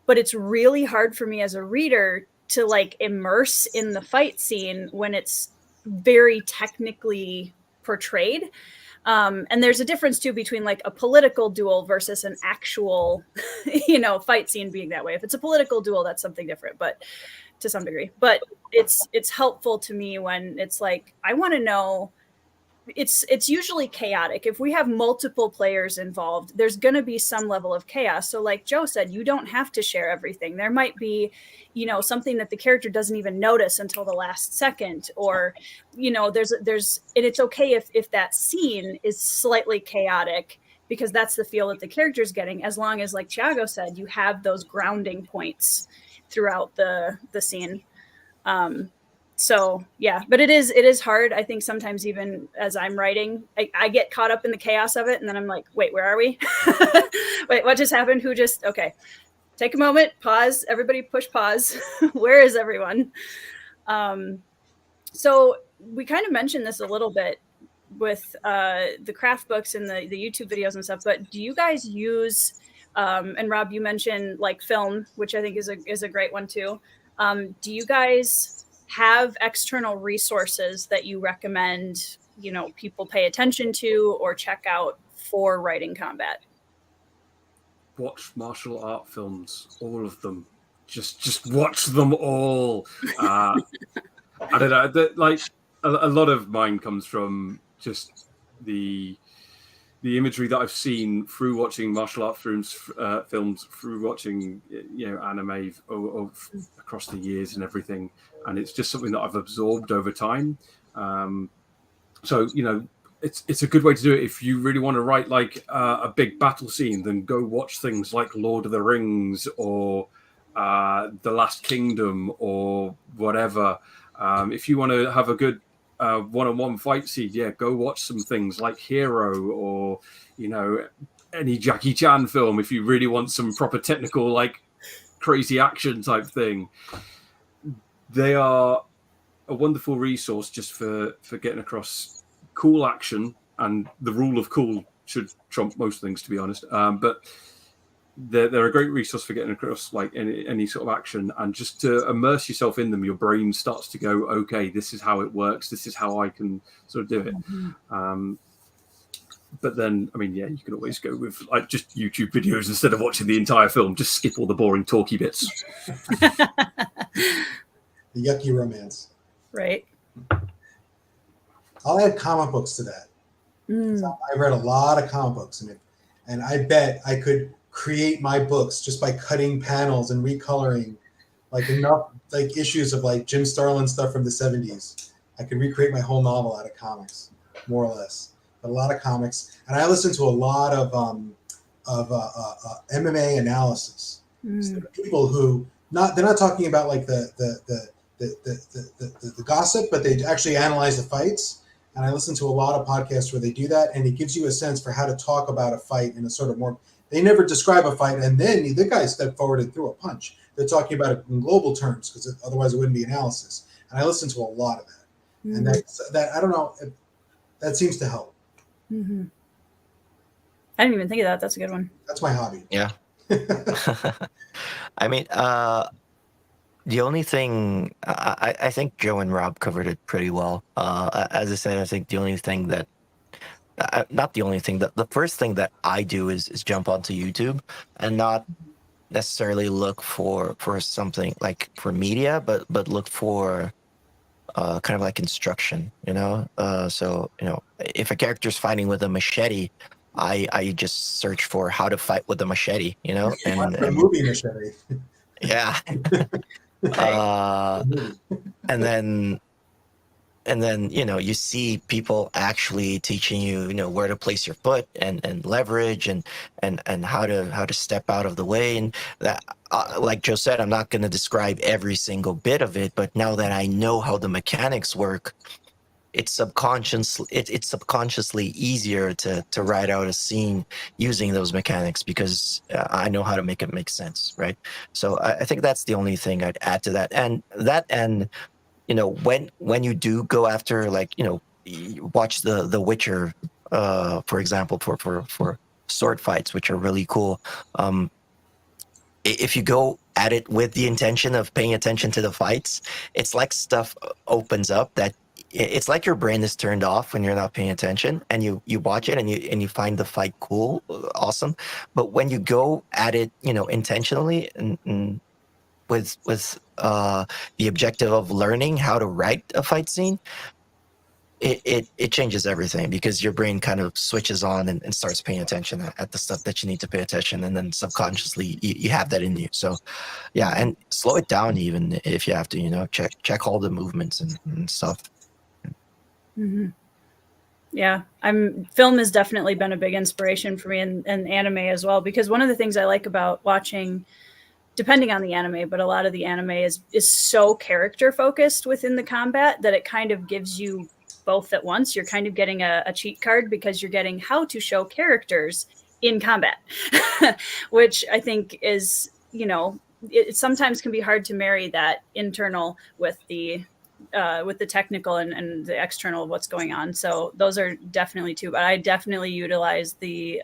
but it's really hard for me as a reader to like immerse in the fight scene when it's very technically portrayed. And there's a difference too between like a political duel versus an actual, fight scene being that way. If it's a political duel, that's something different, but to some degree. But it's helpful to me when it's like, I want to know. It's usually chaotic. If we have multiple players involved, there's going to be some level of chaos. So like Joe said, you don't have to share everything. There might be, something that the character doesn't even notice until the last second, or, there's, and it's okay if that scene is slightly chaotic, because that's the feel that the character's getting, as long as, like Thiago said, you have those grounding points throughout the scene. So yeah, but it is hard. I think sometimes even as I'm writing, I get caught up in the chaos of it. And then I'm like, wait, where are we? Wait, what just happened? Okay. Take a moment, pause, everybody push pause. Where is everyone? So we kind of mentioned this a little bit with the craft books and the YouTube videos and stuff, but do you guys use, and Rob, you mentioned like film, which I think is a great one too. Do you guys have external resources that you recommend, people pay attention to or check out for writing combat? Watch martial art films, all of them. Just watch them all. I don't know. Like a lot of mine comes from just the imagery that I've seen through watching martial art films, through watching anime across the years and everything, and it's just something that I've absorbed over time. So it's a good way to do it. If you really want to write like a big battle scene, then go watch things like Lord of the Rings or The Last Kingdom or whatever. If you want to have a good one-on-one fight scene, go watch some things like Hero or any Jackie Chan film if you really want some proper technical, like crazy action type thing. They are a wonderful resource just for getting across cool action, and the rule of cool should trump most things, to be honest. But they're a great resource for getting across like any sort of action, and just to immerse yourself in them, your brain starts to go, okay, this is how it works. This is how I can sort of do it. Mm-hmm. But then, I mean, you can always go with like just YouTube videos instead of watching the entire film. Just skip all the boring talky bits. The yucky romance. Right. I'll add comic books to that. Mm. I read a lot of comic books, and I bet I could create my books just by cutting panels and recoloring, like enough like issues of like Jim Starlin stuff from the 70s. I could recreate my whole novel out of comics, more or less. But a lot of comics, and I listen to a lot of MMA analysis. So people who they're not talking about like the gossip, but they actually analyze the fights. And I listen to a lot of podcasts where they do that, and it gives you a sense for how to talk about a fight in a sort of more. They never describe a fight, and then the guy stepped forward and threw a punch. They're talking about it in global terms because otherwise it wouldn't be analysis. And I listen to a lot of that, and that I don't know, that seems to help. Mm-hmm. I didn't even think of that. That's a good one. That's my hobby. Yeah. I mean, the only thing I think Joe and Rob covered it pretty well. As I said, I think the only thing that not the only thing that the first thing that I do is jump onto YouTube and not necessarily look for something like for media, but look for kind of like instruction, you know. So you know, if a character's fighting with a machete, I just search for how to fight with a machete, you know, and the movie Machete. Yeah. And then you know, you see people actually teaching you, you know, where to place your foot and leverage and how to step out of the way. And that like Joe said, I'm not going to describe every single bit of it, but now that I know how the mechanics work, it's subconsciously easier to write out a scene using those mechanics because I know how to make it make sense, right? So I think that's the only thing I'd add to that. And you know, when you do go after, like, you know, watch the Witcher, for example, for sword fights, which are really cool. If you go at it with the intention of paying attention to the fights, it's like stuff opens up that it's like your brain is turned off when you're not paying attention, and you watch it and you find the fight cool, awesome. But when you go at it, you know, intentionally and with the objective of learning how to write a fight scene, it changes everything because your brain kind of switches on and starts paying attention at the stuff that you need to pay attention, and then subconsciously you have that in you. So yeah, and slow it down even if you have to, you know, check all the movements and stuff. Mm-hmm. Yeah, film has definitely been a big inspiration for me, and anime as well, because one of the things I like about watching, depending on the anime, but a lot of the anime is so character focused within the combat that it kind of gives you both at once. You're kind of getting a cheat card because you're getting how to show characters in combat, which I think is, you know, it sometimes can be hard to marry that internal with the technical and the external of what's going on. So those are definitely two, but I definitely utilize the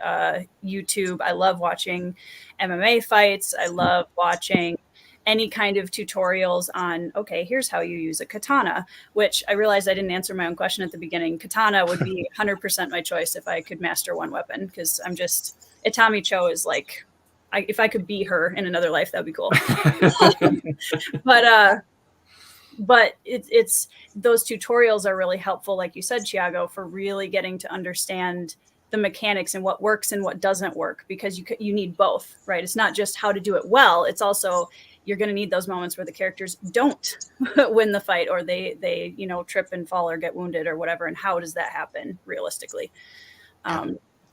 YouTube. I love watching MMA fights. I love watching any kind of tutorials on, okay, here's how you use a katana, which I realized I didn't answer my own question at the beginning. Katana would be 100% my choice if I could master one weapon, because Itami Cho is like, if I could be her in another life, that'd be cool. But it's those tutorials are really helpful, like you said, Thiago, for really getting to understand the mechanics and what works and what doesn't work, because you need both, right? It's not just how to do it well. It's also, you're going to need those moments where the characters don't win the fight, or they you know, trip and fall or get wounded or whatever. And how does that happen realistically?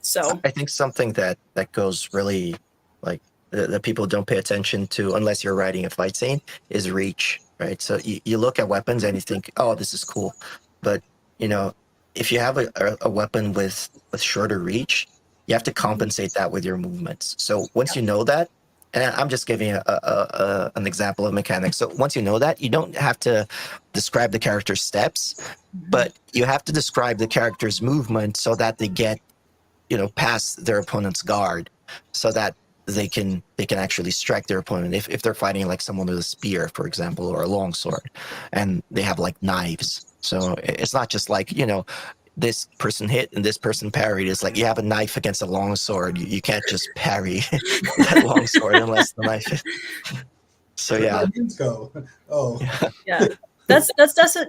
So I think something that goes really, like, that people don't pay attention to unless you're writing a fight scene is reach, right? So you look at weapons and you think, oh, this is cool. But, you know, if you have a weapon with shorter reach, you have to compensate that with your movements. So once you know that, and I'm just giving an example of mechanics. So once you know that, you don't have to describe the character's steps, but you have to describe the character's movement so that they get, you know, past their opponent's guard, so that they can actually strike their opponent if they're fighting like someone with a spear, for example, or a longsword, and they have like knives. So it's not just like, you know, this person hit and this person parried. It's like you have a knife against a longsword. You can't just parry that longsword unless the knife is. So yeah. Go. Oh. Yeah. That's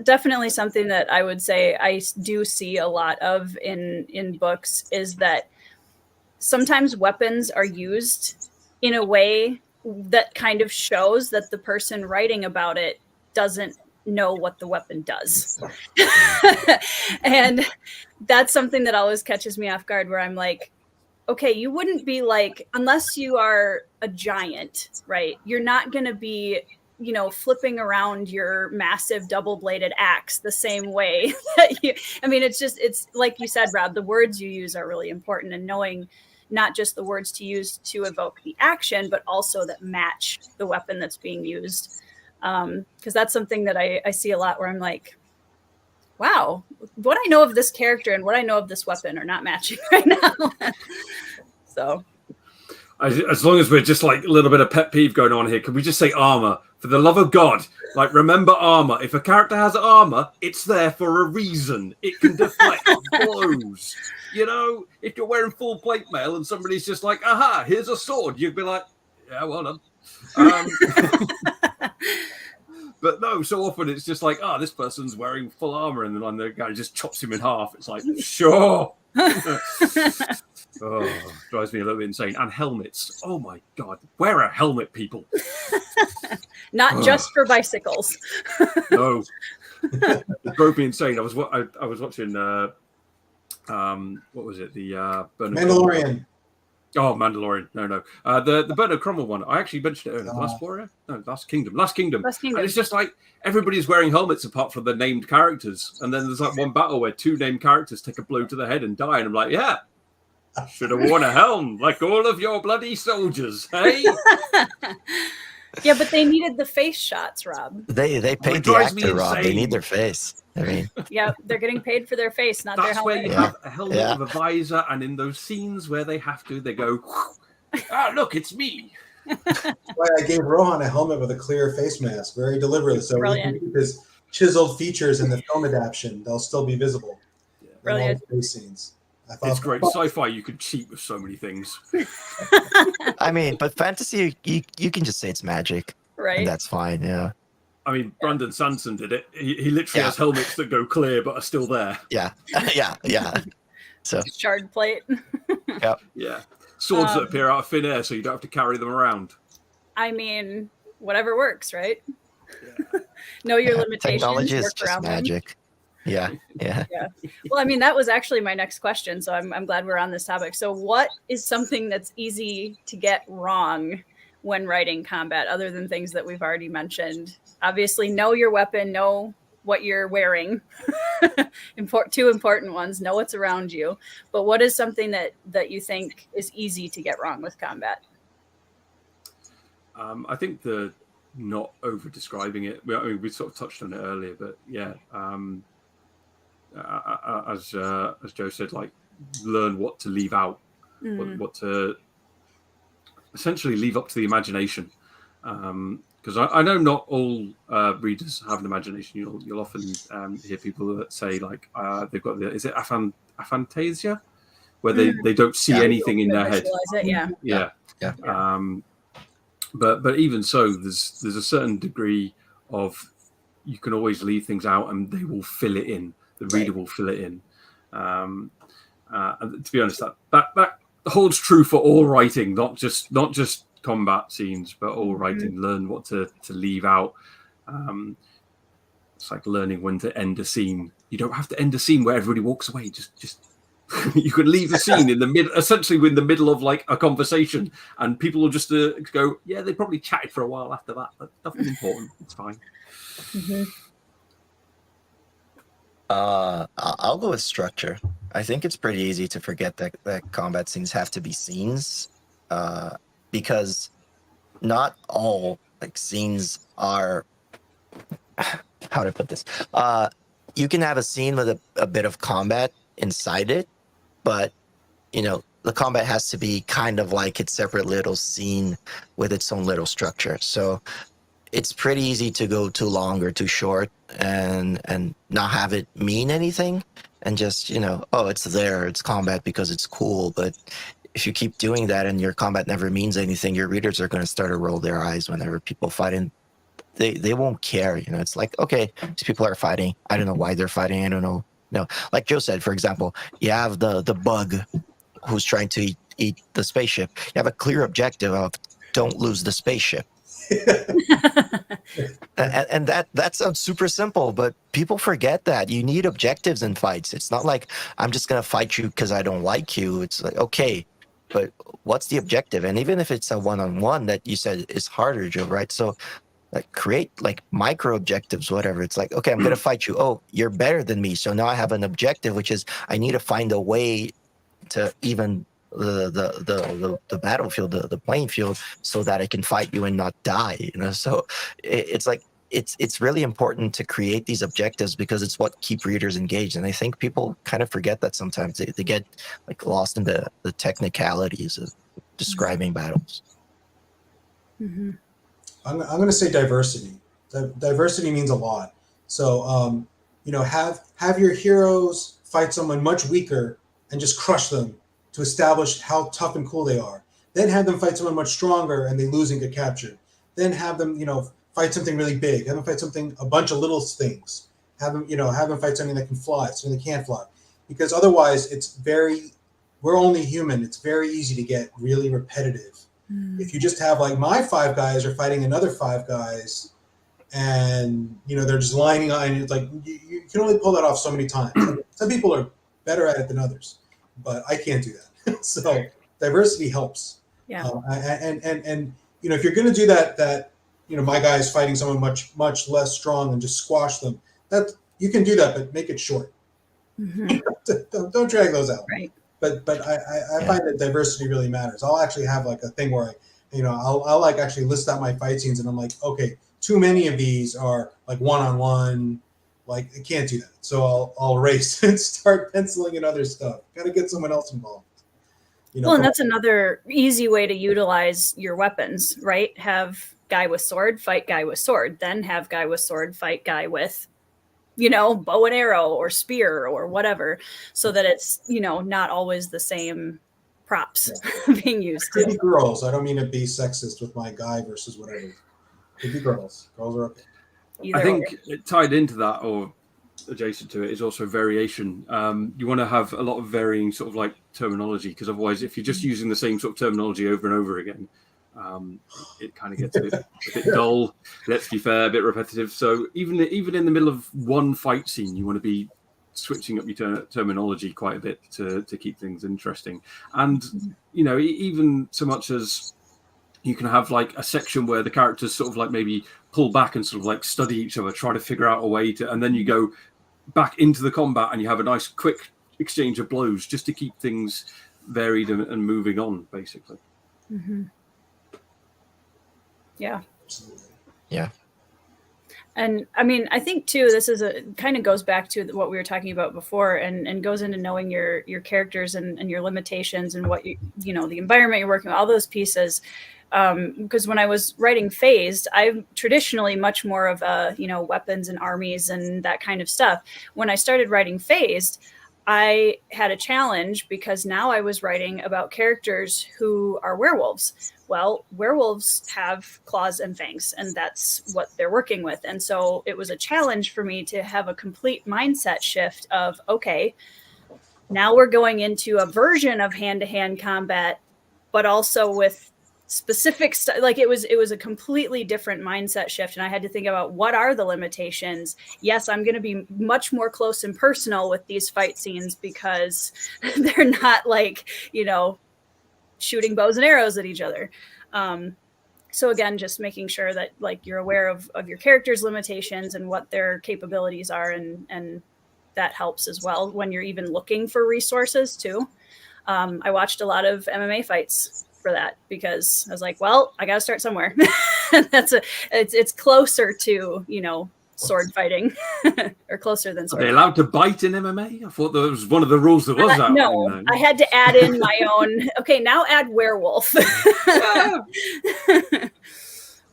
definitely something that I would say I do see a lot of in books, is that sometimes weapons are used in a way that kind of shows that the person writing about it doesn't know what the weapon does. And that's something that always catches me off guard, where I'm like, okay, you wouldn't be like, unless you are a giant, right? You're not going to be, you know, flipping around your massive double-bladed axe the same way that you, I mean, it's like you said, Rob, the words you use are really important, and knowing not just the words to use to evoke the action, but also that match the weapon that's being used. Because that's something that I see a lot, where I'm like, wow, what I know of this character and what I know of this weapon are not matching right now. So, as long as we're just like a little bit of pet peeve going on here, can we just say armor? For the love of God, like, remember armor. If a character has armor, it's there for a reason. It can deflect blows. You know, if you're wearing full plate mail and somebody's just like, aha, here's a sword, you'd be like, yeah, well done. But no, so often it's just like, this person's wearing full armor, and then the guy just chops him in half. It's like, sure. Drives me a little bit insane. And helmets. Oh my God. Wear a helmet, people. Not just for bicycles. No. It drove me insane. I was watching, what was it? The Berne Mandalorian. Oh, Mandalorian. No. The Berne Cromwell one. I actually mentioned it earlier. Last Warrior? No, Last Kingdom. And it's just like, everybody's wearing helmets apart from the named characters. And then there's like one battle where 2 named characters take a blow to the head and die. And I'm like, yeah, should have worn a helm like all of your bloody soldiers, hey? Yeah, but they needed the face shots, Rob. They paid the actor, Rob. They need their face. I mean, yeah, they're getting paid for their face, not their helmet. That's where you have a helmet with a visor, and in those scenes where they have to, they go, look, it's me. That's why I gave Rohan a helmet with a clear face mask, very deliberately. So his chiseled features in the film adaptation, they'll still be visible. Brilliant. In all the face scenes. It's great. Sci-fi, you could cheat with so many things. I mean, but fantasy, you can just say it's magic. Right. And that's fine, yeah. I mean, Brandon Sanson did it. He literally has helmets that go clear but are still there. Yeah. So shard plate. Yeah. Swords that appear out of thin air, so you don't have to carry them around. I mean, whatever works, right? Yeah. Know your limitations. Technology is just magic. Yeah. Well, I mean, that was actually my next question, so I'm glad we're on this topic. So what is something that's easy to get wrong when writing combat, other than things that we've already mentioned? Obviously, know your weapon, know what you're wearing. Two important ones, know what's around you. But what is something that you think is easy to get wrong with combat? I think the not over describing it. I mean, we sort of touched on it earlier, but yeah, as Joe said, like, learn what to leave out, what to essentially leave up to the imagination. Because I know not all readers have an imagination. You'll often hear people that say, like, they've got is it aphantasia, where they don't see anything in their head. Yeah. But even so, there's a certain degree of, you can always leave things out and they will fill it in. The reader will fill it in. And to be honest, that holds true for all writing, not just combat scenes, but all writing. Learn what to leave out. It's like learning when to end a scene. You don't have to end a scene where everybody walks away. Just you could leave the scene in the middle, essentially in the middle of like a conversation, and people will just go, yeah, they probably chatted for a while after that, but nothing important. It's fine. I'll go with structure. I think it's pretty easy to forget that combat scenes have to be scenes, because not all like scenes are. How to put this? You can have a scene with a bit of combat inside it, but the combat has to be kind of like its separate little scene with its own little structure. So it's pretty easy to go too long or too short and not have it mean anything, and just it's there, it's combat because it's cool. But if you keep doing that and your combat never means anything, your readers are going to start to roll their eyes whenever people fight in they won't care. You know, it's like, okay, these people are fighting. I don't know why they're fighting. I don't know. No, like Joe said, for example, you have the bug who's trying to eat the spaceship. You have a clear objective of don't lose the spaceship. And that sounds super simple, but people forget that you need objectives in fights. It's not like I'm just gonna fight you because I don't like you. It's like, okay, but what's the objective? And even if it's a one-on-one that you said is harder, Joe, right? So like create like micro objectives, whatever. It's like, okay, I'm gonna fight you. Oh, you're better than me, so now I have an objective, which is I need to find a way to even the battlefield, the playing field, so that I can fight you and not die. You know, so it's like it's really important to create these objectives because it's what keep readers engaged. And I think people kind of forget that sometimes they get like lost in the technicalities of describing battles. Mm-hmm. I'm going to say diversity. Diversity means a lot. So, you know, have your heroes fight someone much weaker and just crush them to establish how tough and cool they are. Then have them fight someone much stronger and they lose and get captured. Then have them, you know, fight something really big. Have them fight a bunch of little things. Have them fight something that can fly, something that can't fly. Because otherwise, we're only human. It's very easy to get really repetitive. If you just have like my 5 guys are fighting another 5 guys, and you know they're just lining up, and it's like you can only pull that off so many times. Some people are better at it than others, but I can't do that. So diversity helps. Yeah. And you know if you're going to do that you know my guy is fighting someone much less strong and just squash them. That you can do that, but make it short. Mm-hmm. Don't drag those out. Right. But I find that diversity really matters. I'll actually have like a thing where I'll like actually list out my fight scenes and I'm like, okay, too many of these are like one-on-one, like I can't do that. So I'll erase and start penciling in other stuff. Got to get someone else involved. You know, well, and that's another easy way to utilize your weapons, right? Have guy with sword fight guy with sword, then have guy with sword fight guy with, you know, bow and arrow or spear or whatever, so that it's, you know, not always the same props being used. Could be girls. I don't mean to be sexist with my guy versus whatever. Could be girls. Girls are okay. Either I think or. it tied into that or adjacent to it is also variation. You want to have a lot of varying sort of like terminology, because otherwise if you're just using the same sort of terminology over and over again, it kind of gets a bit dull, let's be fair, a bit repetitive. So even in the middle of one fight scene, you want to be switching up your terminology quite a bit to keep things interesting. And, you know, even so much as you can have like a section where the characters sort of like maybe pull back and sort of like study each other, try to figure out a way to, and then you go back into the combat and you have a nice quick exchange of blows just to keep things varied and moving on, basically. Mm-hmm. Yeah. Yeah. And I mean, I think too, this is kind of goes back to what we were talking about before, and goes into knowing your characters and your limitations and what you know, the environment you're working with, all those pieces. Because when I was writing Phased, I'm traditionally much more of you know, weapons and armies and that kind of stuff. When I started writing Phased, I had a challenge because now I was writing about characters who are werewolves. Well, werewolves have claws and fangs, and that's what they're working with. And so it was a challenge for me to have a complete mindset shift of, okay, now we're going into a version of hand-to-hand combat, but also with specific stuff. Like it was a completely different mindset shift. And I had to think about what are the limitations. Yes, I'm going to be much more close and personal with these fight scenes because they're not like, you know, shooting bows and arrows at each other. So again, just making sure that like you're aware of your character's limitations and what their capabilities are. And that helps as well when you're even looking for resources too. I watched a lot of MMA fights for that because I was like, well, I got to start somewhere. It's closer to, you know, sword fighting or closer than sword. Are they allowed to bite in MMA? I thought that was one of the rules that was out. No, I had to add in my own. Okay, now add werewolf.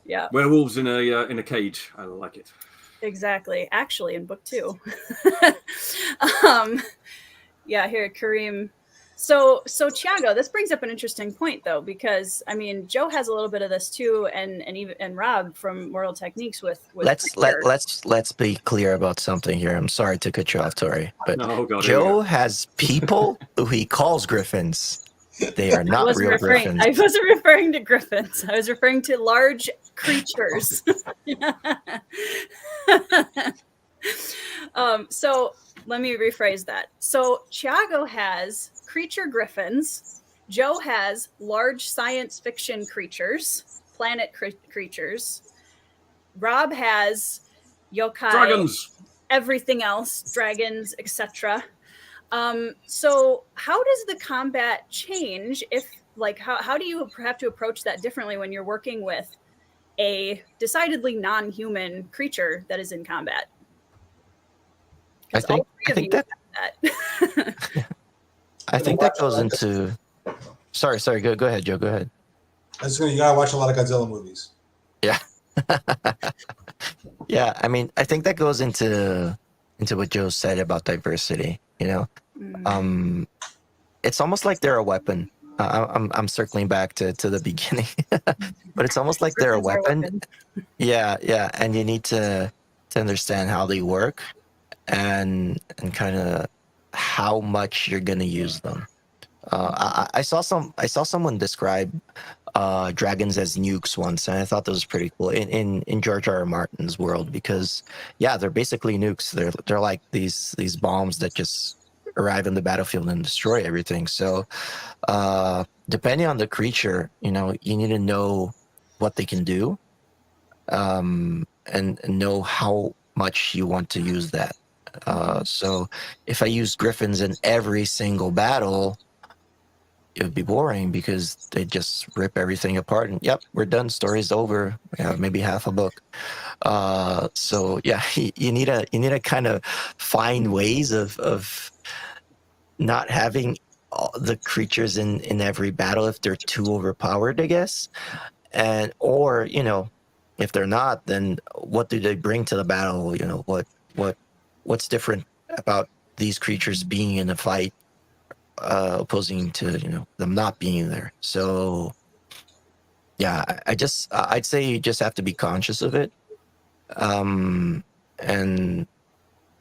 Yeah. Werewolves in a cage. I like it. Exactly. Actually, in book 2. Yeah, here Kareem So Thiago, this brings up an interesting point though, because I mean, Joe has a little bit of this too, and Rob from Mortal Techniques with let's be clear about something here. I'm sorry to cut you off, Tori, but Oh, God, Joe has people who he calls griffins. They are not real griffins. I wasn't referring to griffins. I was referring to large creatures. So let me rephrase that. So Thiago has creature griffins. Joe has large science fiction creatures, planet creatures. Rob has yokai, dragons, everything else, dragons, etc. So how does the combat change if, like, how do you have to approach that differently when you're working with a decidedly non-human creature that is in combat? I think that I think that goes into. Sorry. Go ahead, Joe. Go ahead. You gotta watch a lot of Godzilla movies. Yeah. Yeah. I mean, I think that goes into what Joe said about diversity. You know, it's almost like they're a weapon. I'm circling back to the beginning, but it's almost like they're a weapon. Yeah, and you need to understand how they work, and kind of how much you're gonna use them. I saw someone describe dragons as nukes once, and I thought that was pretty cool in George R. R. Martin's world, because yeah, they're basically nukes. They're like these bombs that just arrive in the battlefield and destroy everything. So depending on the creature, you know, you need to know what they can do, and know how much you want to use that. So if I use griffins in every single battle, it would be boring, because they just rip everything apart and yep, we're done, story's over. We have maybe half a book. So yeah, you need to kind of find ways of not having all the creatures in every battle if they're too overpowered, I guess. And or, you know, if they're not, then what do they bring to the battle? You know, what's different about these creatures being in a fight, opposing to, you know, them not being there. So yeah, I'd say you just have to be conscious of it, and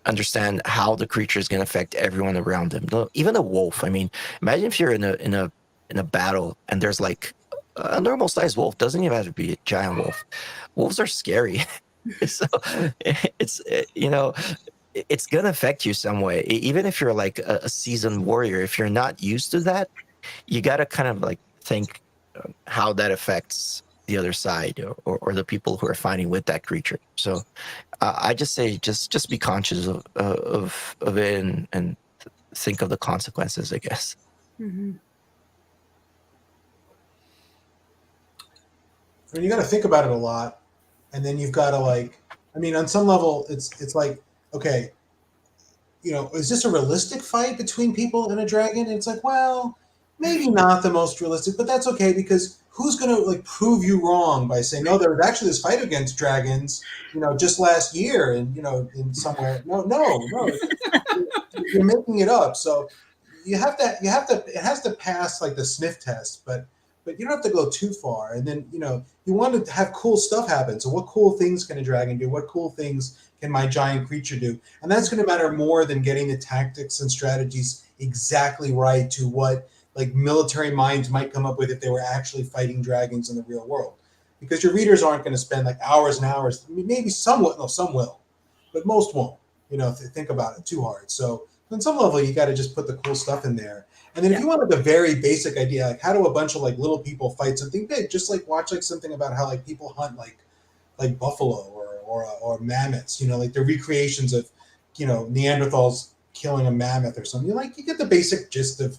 understand how the creature is going to affect everyone around them. Even a wolf. I mean, imagine if you're in a battle and there's like a normal sized wolf. Doesn't even have to be a giant wolf. Wolves are scary. So it's, you know, it's going to affect you some way. Even if you're like a seasoned warrior, if you're not used to that, you got to kind of like think how that affects the other side, or the people who are fighting with that creature. So I just say, just be conscious of it, and think of the consequences, I guess. Mm-hmm. I mean, you got to think about it a lot, and then you've got to, like, I mean, on some level, it's like, okay, you know, is this a realistic fight between people and a dragon? And it's like, well, maybe not the most realistic, but that's okay, because who's going to like prove you wrong by saying, no, there was actually this fight against dragons, you know, just last year, and, you know, in somewhere. No, you're making it up. So you have to, it has to pass like the sniff test, but you don't have to go too far. And then, you know, you want to have cool stuff happen. So what cool things can a dragon do? What cool things can my giant creature do? And that's going to matter more than getting the tactics and strategies exactly right to what like military minds might come up with if they were actually fighting dragons in the real world. Because your readers aren't going to spend like hours and hours. I mean, maybe some will, but most won't, you know, if they think about it too hard. So on some level, you got to just put the cool stuff in there. And then if you want like a very basic idea, like how do a bunch of like little people fight something big, just like watch like something about how like people hunt like buffalo or mammoths, you know, like the recreations of, you know, Neanderthals killing a mammoth or something. You get the basic gist of,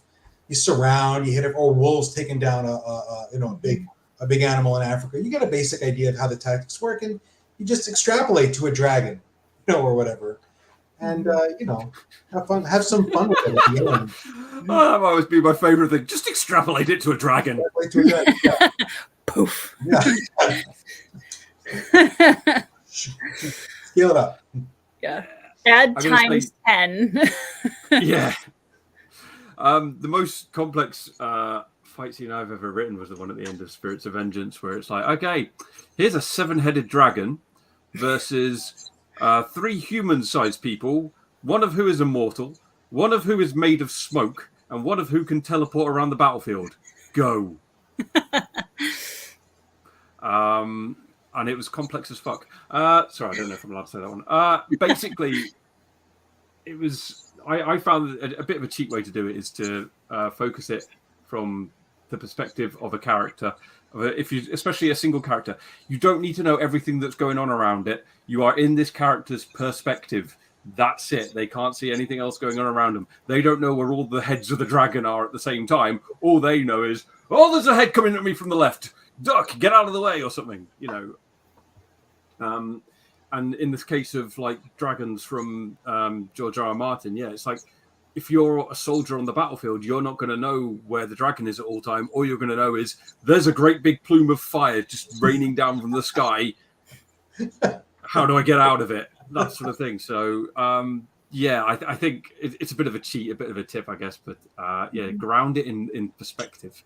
you surround, you hit it, or wolves taking down a big animal in Africa. You get a basic idea of how the tactics work, and you just extrapolate to a dragon, you know, or whatever. And you know, have some fun with it at the end. Oh, that might always be my favorite thing. Just extrapolate it to a dragon. Yeah. Poof. Yeah. Scale it up. Yeah. Add times 10. Yeah. The most complex fight scene I've ever written was the one at the end of Spirits of Vengeance, where it's like, okay, here's a 7-headed dragon versus 3 human-sized people, one of who is immortal, one of who is made of smoke, and one of who can teleport around the battlefield. Go. And it was complex as fuck. Sorry, I don't know if I'm allowed to say that one. Basically, it was. I found a bit of a cheap way to do it is to focus it from the perspective of a character. Especially a single character, you don't need to know everything that's going on around it. You are in this character's perspective. That's it. They can't see anything else going on around them. They don't know where all the heads of the dragon are at the same time. All they know is, oh, there's a head coming at me from the left. Duck, get out of the way, or something. And in this case of like dragons from George R. R. Martin, yeah, it's like if you're a soldier on the battlefield, you're not going to know where the dragon is at all time. All you're going to know is there's a great big plume of fire just raining down from the sky. How do I get out of it? That sort of thing. So, I think it's a bit of a cheat, a bit of a tip, I guess. But ground it in perspective,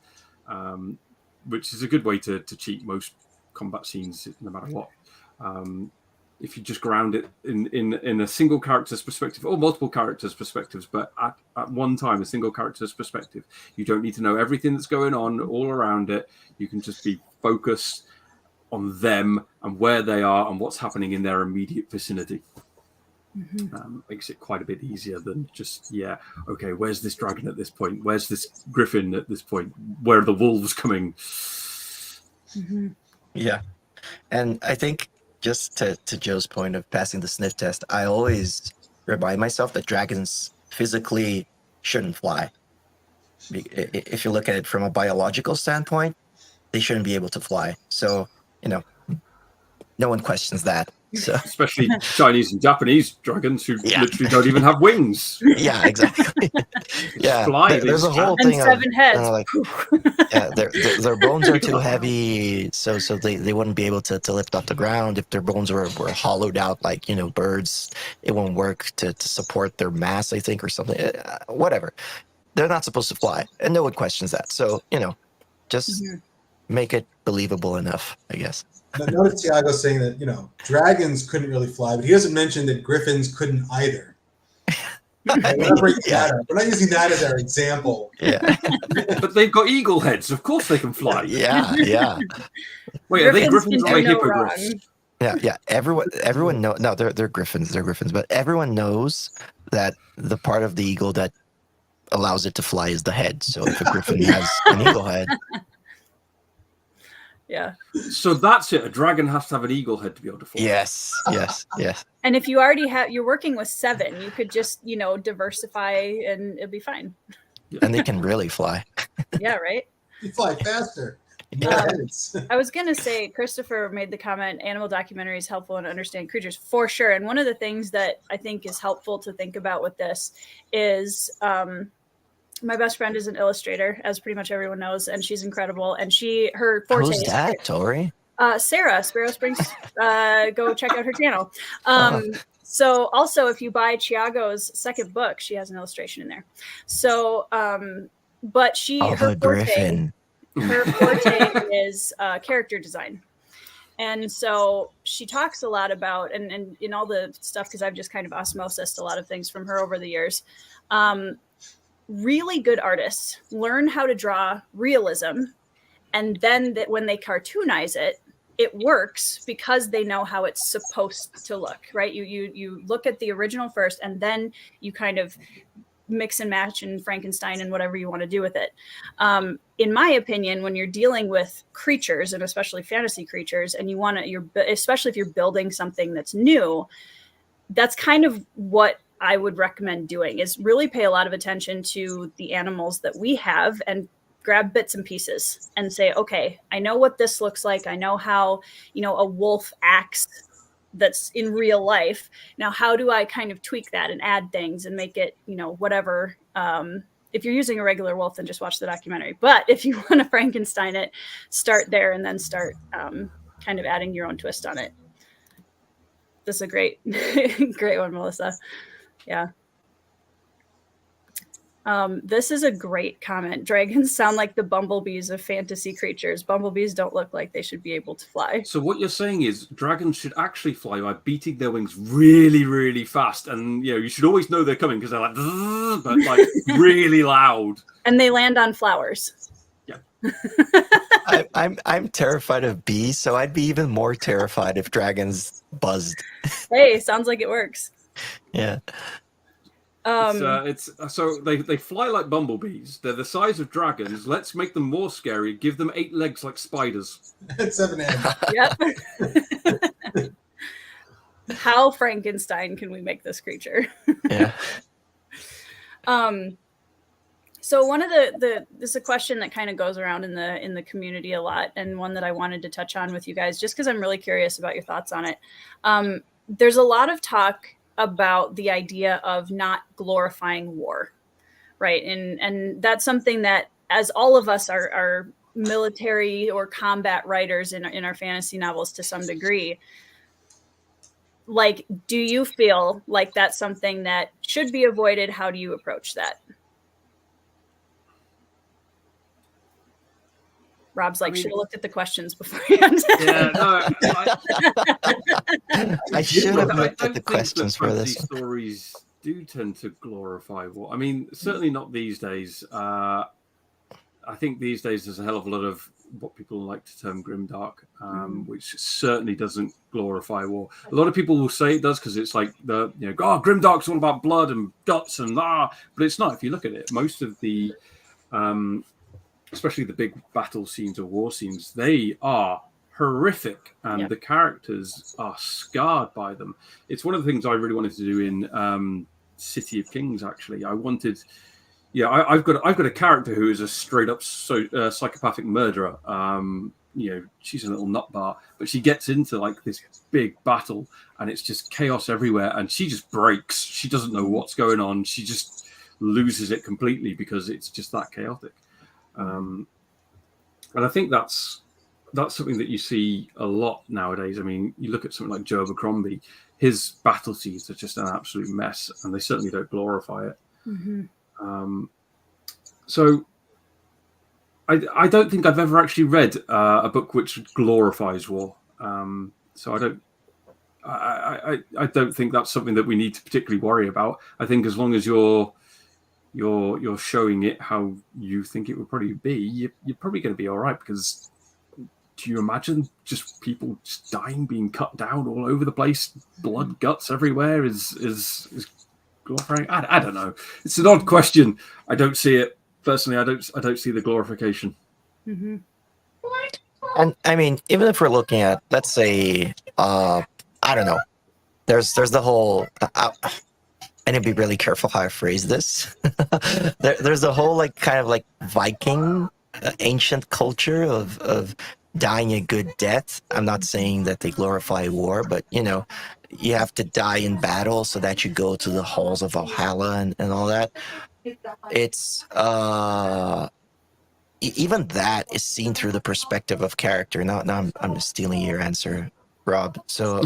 which is a good way to cheat most combat scenes, no matter what. If you just ground it in a single character's perspective or multiple characters' perspectives, but at one time, a single character's perspective, you don't need to know everything that's going on all around it. You can just be focused on them and where they are and what's happening in their immediate vicinity. Makes it quite a bit easier than just, okay, where's this dragon at this point? Where's this griffin at this point? Where are the wolves coming? Yeah. And I think just to Joe's point of passing the sniff test, I always remind myself that dragons physically shouldn't fly. If you look at it from a biological standpoint, they shouldn't be able to fly. So, no one questions that. So. Especially Chinese and Japanese dragons who literally don't even have wings. Yeah, exactly. Fly. There's a whole thing and 7 heads. Their bones are too heavy, so they wouldn't be able to lift off the ground. If their bones were hollowed out like birds, it won't work to support their mass, I think, or something. Whatever. They're not supposed to fly, and no one questions that. So just make it believable enough, I guess. Notice Thiago saying that, dragons couldn't really fly, but he doesn't mention that griffins couldn't either. We're not using that as our example. Yeah. But they've got eagle heads. Of course they can fly. Yeah. Wait, are they griffins or hippogriffs? Yeah. Everyone knows. No, they're griffins. They're griffins. But everyone knows that the part of the eagle that allows it to fly is the head. So if a griffin has an eagle head. Yeah. So that's it. A dragon has to have an eagle head to be able to fly. Yes. And if you already you're working with 7, you could just, diversify and it'll be fine. And they can really fly. Yeah, right? You fly faster. I was going to say, Christopher made the comment, animal documentary is helpful in understanding creatures, for sure. And one of the things that I think is helpful to think about with this is my best friend is an illustrator, as pretty much everyone knows, and she's incredible. And her forte Who's that, Tori? Sarah, Sparrow Springs. Go check out her channel. So also, if you buy Thiago's second book, she has an illustration in there. So, but her forte is character design. And so she talks a lot about, and in all the stuff, because I've just kind of osmosised a lot of things from her over the years. Really good artists learn how to draw realism, and then that when they cartoonize it, it works because they know how it's supposed to look, right? You look at the original first, and then you kind of mix and match and Frankenstein and whatever you want to do with it. In my opinion, when you're dealing with creatures, and especially fantasy creatures, and especially if you're building something that's new, that's kind of what I would recommend doing, is really pay a lot of attention to the animals that we have and grab bits and pieces and say, okay, I know what this looks like. I know how, a wolf acts that's in real life. Now, how do I kind of tweak that and add things and make it, whatever. If you're using a regular wolf, then just watch the documentary. But if you want to Frankenstein it, start there and then start kind of adding your own twist on it. This is a great one, Melissa. Yeah. This is a great comment. Dragons sound like the bumblebees of fantasy creatures. Bumblebees don't look like they should be able to fly. So what you're saying is dragons should actually fly by beating their wings really, really fast, and you should always know they're coming because they're like, but like really loud. And they land on flowers. Yeah. I'm terrified of bees, so I'd be even more terrified if dragons buzzed. Hey, sounds like it works. Yeah. So they fly like bumblebees. They're the size of dragons. Let's make them more scary. Give them 8 legs like spiders. 7 ends. Yep. How Frankenstein can we make this creature? Yeah. So one of this is a question that kind of goes around in the community a lot, and one that I wanted to touch on with you guys, just because I'm really curious about your thoughts on it. There's a lot of talk about the idea of not glorifying war, right? And that's something that, as all of us are military or combat writers in our fantasy novels to some degree, like, do you feel like that's something that should be avoided? How do you approach that? Rob's like, should have looked at the questions beforehand. Yeah, no, I should have looked at the questions for this. Stories do tend to glorify war. I mean, certainly not these days. I think these days there's a hell of a lot of what people like to term grimdark, which certainly doesn't glorify war. A lot of people will say it does because it's like grimdark's all about blood and guts and but it's not. If you look at it, most of the especially the big battle scenes or war scenes, they are horrific, and the characters are scarred by them. It's one of the things I really wanted to do in City of Kings. Actually, I wanted, I've got a character who is a straight up psychopathic murderer. She's a little nut bar, but she gets into like this big battle, and it's just chaos everywhere, and she just breaks. She doesn't know what's going on. She just loses it completely because it's just that chaotic. And I think that's something that you see a lot nowadays. I mean, you look at something like Joe Abercrombie, his battle scenes are just an absolute mess, and they certainly don't glorify it. Mm-hmm. So I don't think I've ever actually read a book which glorifies war. So I don't think that's something that we need to particularly worry about. I think as long as you're showing it how you think it would probably be, you're probably going to be all right. Because do you imagine just people just dying, being cut down all over the place, blood, guts everywhere? Is glorifying? I don't know. It's an odd question. I don't see it personally. I don't see the glorification. Mm-hmm. And I mean, even if we're looking at, let's say, I don't know, there's the whole. I need to be really careful how I phrase this. There's a whole kind of Viking ancient culture of dying a good death. I'm not saying that they glorify war, but you have to die in battle so that you go to the halls of Valhalla and all that. It's even that is seen through the perspective of character. Now I'm stealing your answer, Rob. So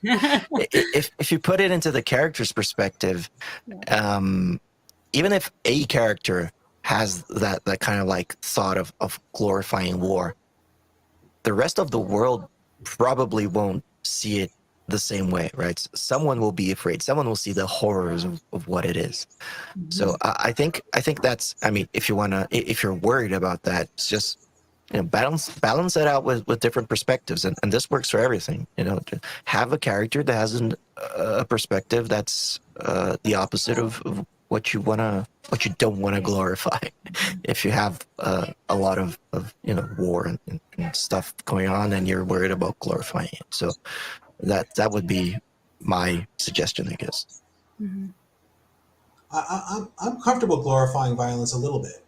if you put it into the character's perspective, even if a character has that kind of thought of glorifying war, the rest of the world probably won't see it the same way, right? Someone will be afraid. Someone will see the horrors of what it is. Mm-hmm. So I think that's, I mean, if you're worried about that, it's just balance that out with different perspectives, and this works for everything. To have a character that has a perspective that's the opposite of what you don't want to glorify. If you have a lot of war and stuff going on, and you're worried about glorifying it, so that would be my suggestion, I guess. Mm-hmm. I'm comfortable glorifying violence a little bit.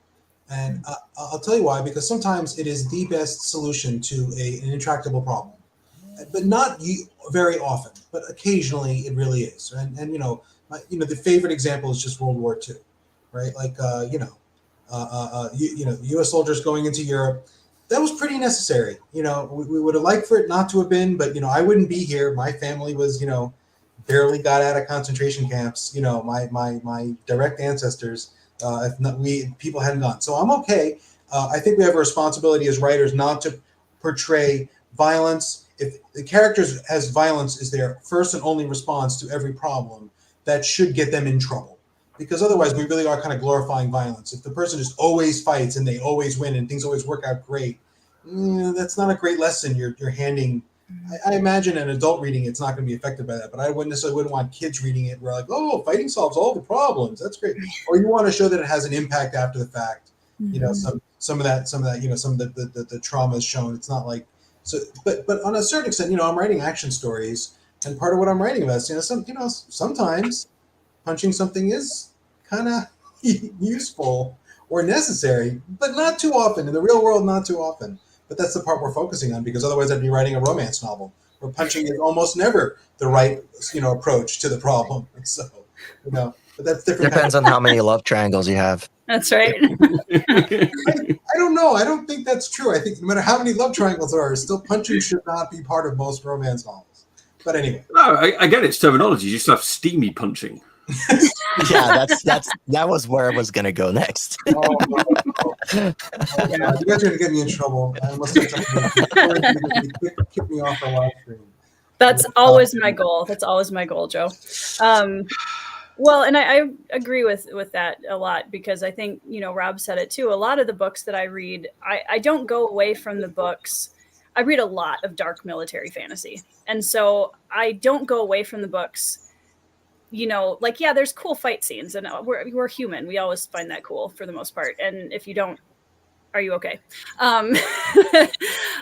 And I'll tell you why, because sometimes it is the best solution to an intractable problem, but not very often, but occasionally it really is. And the favorite example is just World War II, right? U.S. soldiers going into Europe, that was pretty necessary. We would have liked for it not to have been, but I wouldn't be here. My family was, barely got out of concentration camps. My direct ancestors, if not, people hadn't gone. So I'm okay. I think we have a responsibility as writers not to portray violence. If the characters has violence is their first and only response to every problem, that should get them in trouble. Because otherwise, we really are kind of glorifying violence. If the person just always fights and they always win and things always work out great, that's not a great lesson you're handing. I imagine an adult reading it's not going to be affected by that, but I wouldn't want kids reading it. We're like, oh, fighting solves all the problems. That's great. Or you want to show that it has an impact after the fact. You know, some of that, you know, some of the trauma is shown. It's not like so, but on a certain extent, you know, I'm writing action stories, and part of what I'm writing about is, sometimes punching something is kind of useful or necessary, but not too often. In the real world, not too often. But that's the part we're focusing on, because otherwise I'd be writing a romance novel where punching is almost never the right, approach to the problem. So, but that's different. Depends on how many love triangles you have. That's right. I don't know. I don't think that's true. I think no matter how many love triangles there are, still punching should not be part of most romance novels. But anyway. No, I get its terminology. You just have steamy punching. Yeah, that was where I was gonna go next. Yeah, you guys are gonna get me in trouble. I must have kick me off a live stream. That's always my goal. That's always my goal, Joe. Well, and I agree with that a lot, because I think, Rob said it too. A lot of the books that I read, I don't go away from the books. I read a lot of dark military fantasy. And so I don't go away from the books, there's cool fight scenes, and we're human. We always find that cool for the most part. And if you don't, are you okay?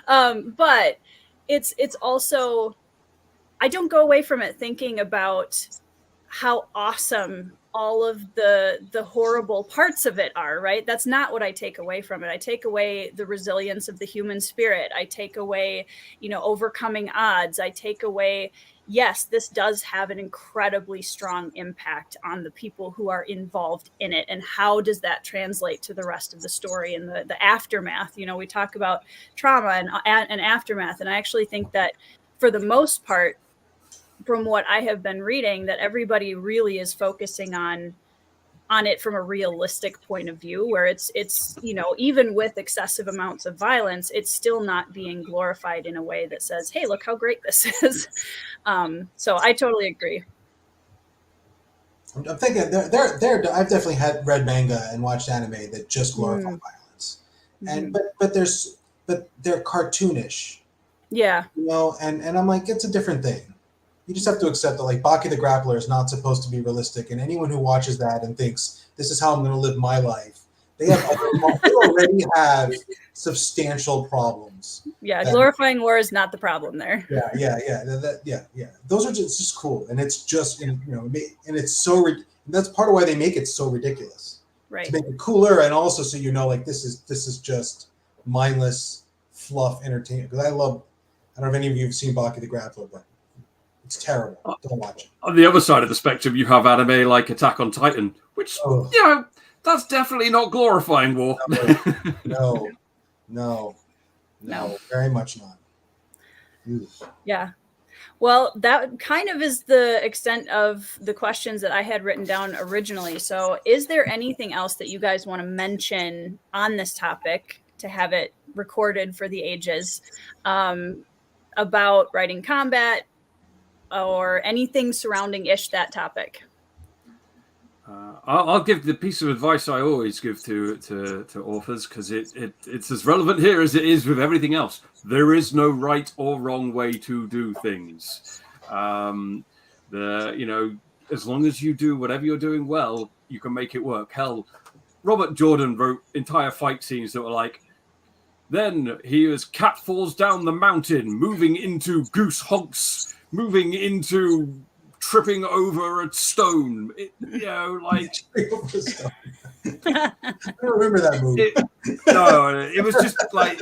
But it's also, I don't go away from it thinking about how awesome all of the horrible parts of it are, right? That's not what I take away from it. I take away the resilience of the human spirit. I take away, overcoming odds. I take away, yes, this does have an incredibly strong impact on the people who are involved in it. And how does that translate to the rest of the story and the aftermath? We talk about trauma and aftermath. And I actually think that for the most part, from what I have been reading, that everybody really is focusing on it from a realistic point of view, where it's even with excessive amounts of violence, it's still not being glorified in a way that says, hey, look how great this is. So I totally agree. I'm thinking I've definitely read manga and watched anime that just glorify violence, and but they're cartoonish. Yeah. And I'm like, it's a different thing. You just have to accept that, like, Baki the Grappler is not supposed to be realistic, and anyone who watches that and thinks this is how I'm going to live my life, they already have substantial problems. Yeah, glorifying war is not the problem there. Yeah. Those are just cool, and it's just and it's so that's part of why they make it so ridiculous, right? To make it cooler, and also so like this is just mindless fluff entertainment. Because I don't know if any of you have seen Baki the Grappler, but it's terrible. Don't watch it. On the other side of the spectrum, you have anime like Attack on Titan, which, that's definitely not glorifying war. No, very much not. Oof. Yeah. Well, that kind of is the extent of the questions that I had written down originally. So is there anything else that you guys want to mention on this topic to have it recorded for the ages, about writing combat, or anything surrounding that topic? I'll give the piece of advice I always give to authors, because it's as relevant here as it is with everything else. There is no right or wrong way to do things. As long as you do whatever you're doing well, you can make it work. Hell, Robert Jordan wrote entire fight scenes that were like, then cat falls down the mountain, moving into goose honks, moving into tripping over a stone. I don't remember that movie. It was just like,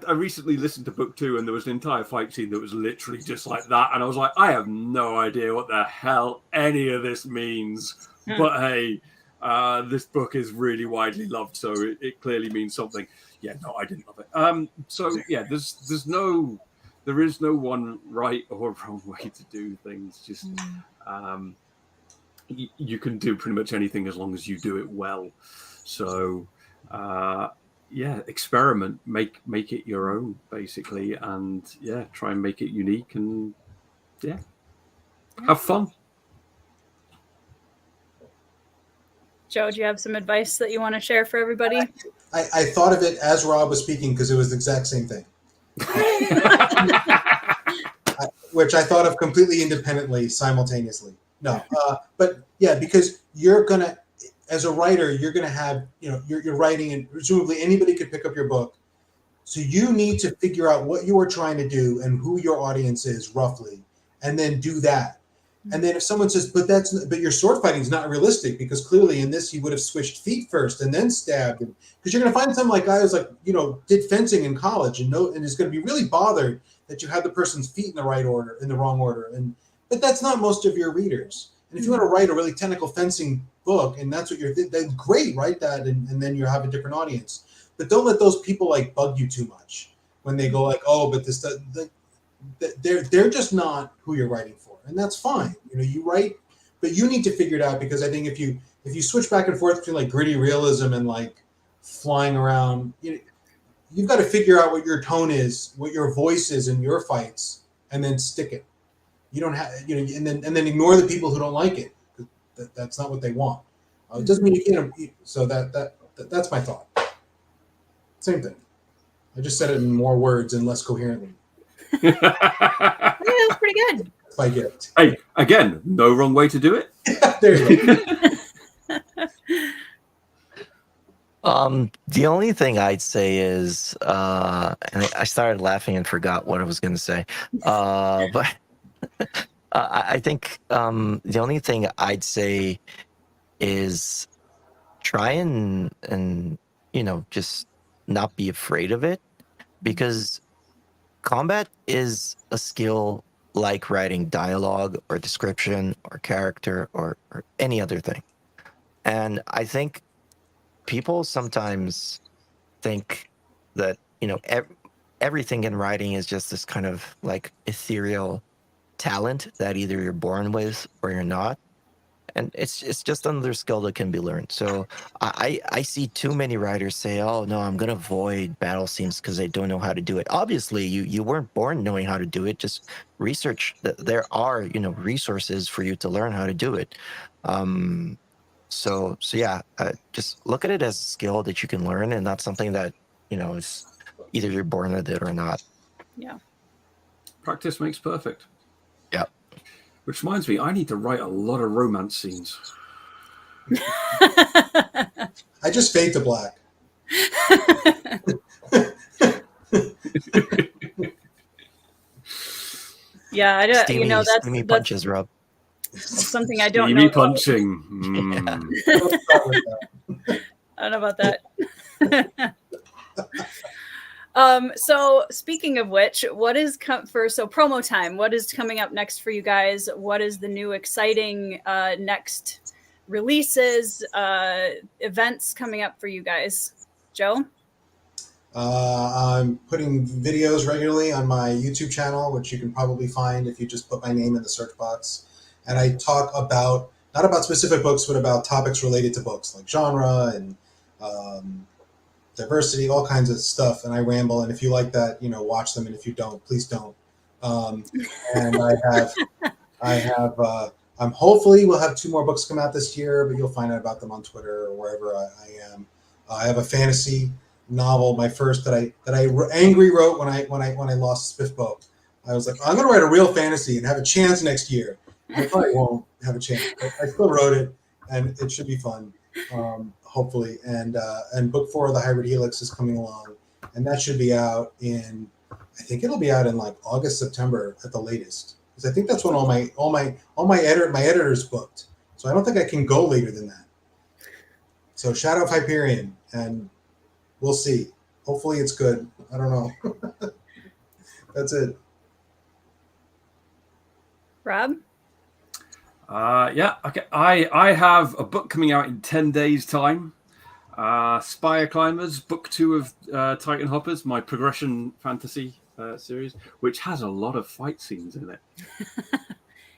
I recently listened to book 2, and there was an entire fight scene that was literally just like that, and I was like, I have no idea what the hell any of this means, but hey, this book is really widely loved, so it clearly means something. I didn't love it. There is no one right or wrong way to do things. Just you can do pretty much anything as long as you do it well. So, yeah, experiment, make it your own, basically, and yeah, try and make it unique, and yeah, have fun. Joe, do you have some advice that you want to share for everybody? I thought of it as Rob was speaking because it was the exact same thing. Which I thought of completely independently, simultaneously. No, but yeah, because you're gonna, as a writer, you're gonna have, you're writing, and presumably anybody could pick up your book. So you need to figure out what you are trying to do and who your audience is roughly, and then do that. And then if someone says, but your sword fighting is not realistic, because clearly in this he would have switched feet first and then stabbed him. Because you're going to find some like guy who's like, did fencing in college and is going to be really bothered that you have the person's feet in the right order, in the wrong order. But that's not most of your readers. And if you want to write a really technical fencing book and that's what that's great, write that, and then you have a different audience. But don't let those people like bug you too much when they go like, oh, but this, they're just not who you're writing for. And that's fine. You write, but you need to figure it out, because I think if you switch back and forth between like gritty realism and like flying around, you've got to figure out what your tone is, what your voice is in your fights, and then stick it. You don't have, and then ignore the people who don't like it. That's not what they want. It doesn't mean you can't. So that's my thought. Same thing. I just said it in more words and less coherently. Yeah, that's pretty good. My gift. Hey, again, no wrong way to do it. There you go. The only thing I'd say is, and I started laughing and forgot what I was going to say, but I think the only thing I'd say is try and just not be afraid of it, because combat is a skill like writing dialogue or description or character or any other thing. And I think people sometimes think that, everything in writing is just this kind of like ethereal talent that either you're born with or you're not. And it's just another skill that can be learned. So I see too many writers say, oh, no, I'm going to avoid battle scenes because they don't know how to do it. Obviously, you weren't born knowing how to do it. Just research. There are, resources for you to learn how to do it. So yeah, just look at it as a skill that you can learn, and not something that, is either you're born with it or not. Yeah. Practice makes perfect. Yeah. Which reminds me, I need to write a lot of romance scenes. I just fade to black. Yeah, I don't. Steamy, that's steamy punches, Rob. That's something I don't Steamy know. punching. I don't know about that. So speaking of which, what is promo time? What is coming up next for you guys? What is the new exciting next releases, events coming up for you guys? Joe? I'm putting videos regularly on my YouTube channel, which you can probably find if you just put my name in the search box. And I talk about, not about specific books, but about topics related to books, like genre and diversity, all kinds of stuff. And I ramble. And if you like that, watch them. And if you don't, please don't. And I'm hopefully we'll have 2 more books come out this year, but you'll find out about them on Twitter or wherever I am. I have a fantasy novel, my first that I angry wrote when I lost Spiffbo. I was like, I'm going to write a real fantasy and have a chance next year. I probably won't have a chance, but I still wrote it, and it should be fun, hopefully. And book 4 of the Hybrid Helix is coming along, and that should be out I think it'll be out in like August, September at the latest, because I think that's when my editor's booked. So I don't think I can go later than that. So Shadow of Hyperion, and we'll see. Hopefully it's good. I don't know. That's it. Rob? Yeah, okay. I have a book coming out in 10 days' time. Spire Climbers, book 2 of Titan Hoppers, my progression fantasy series, which has a lot of fight scenes in it.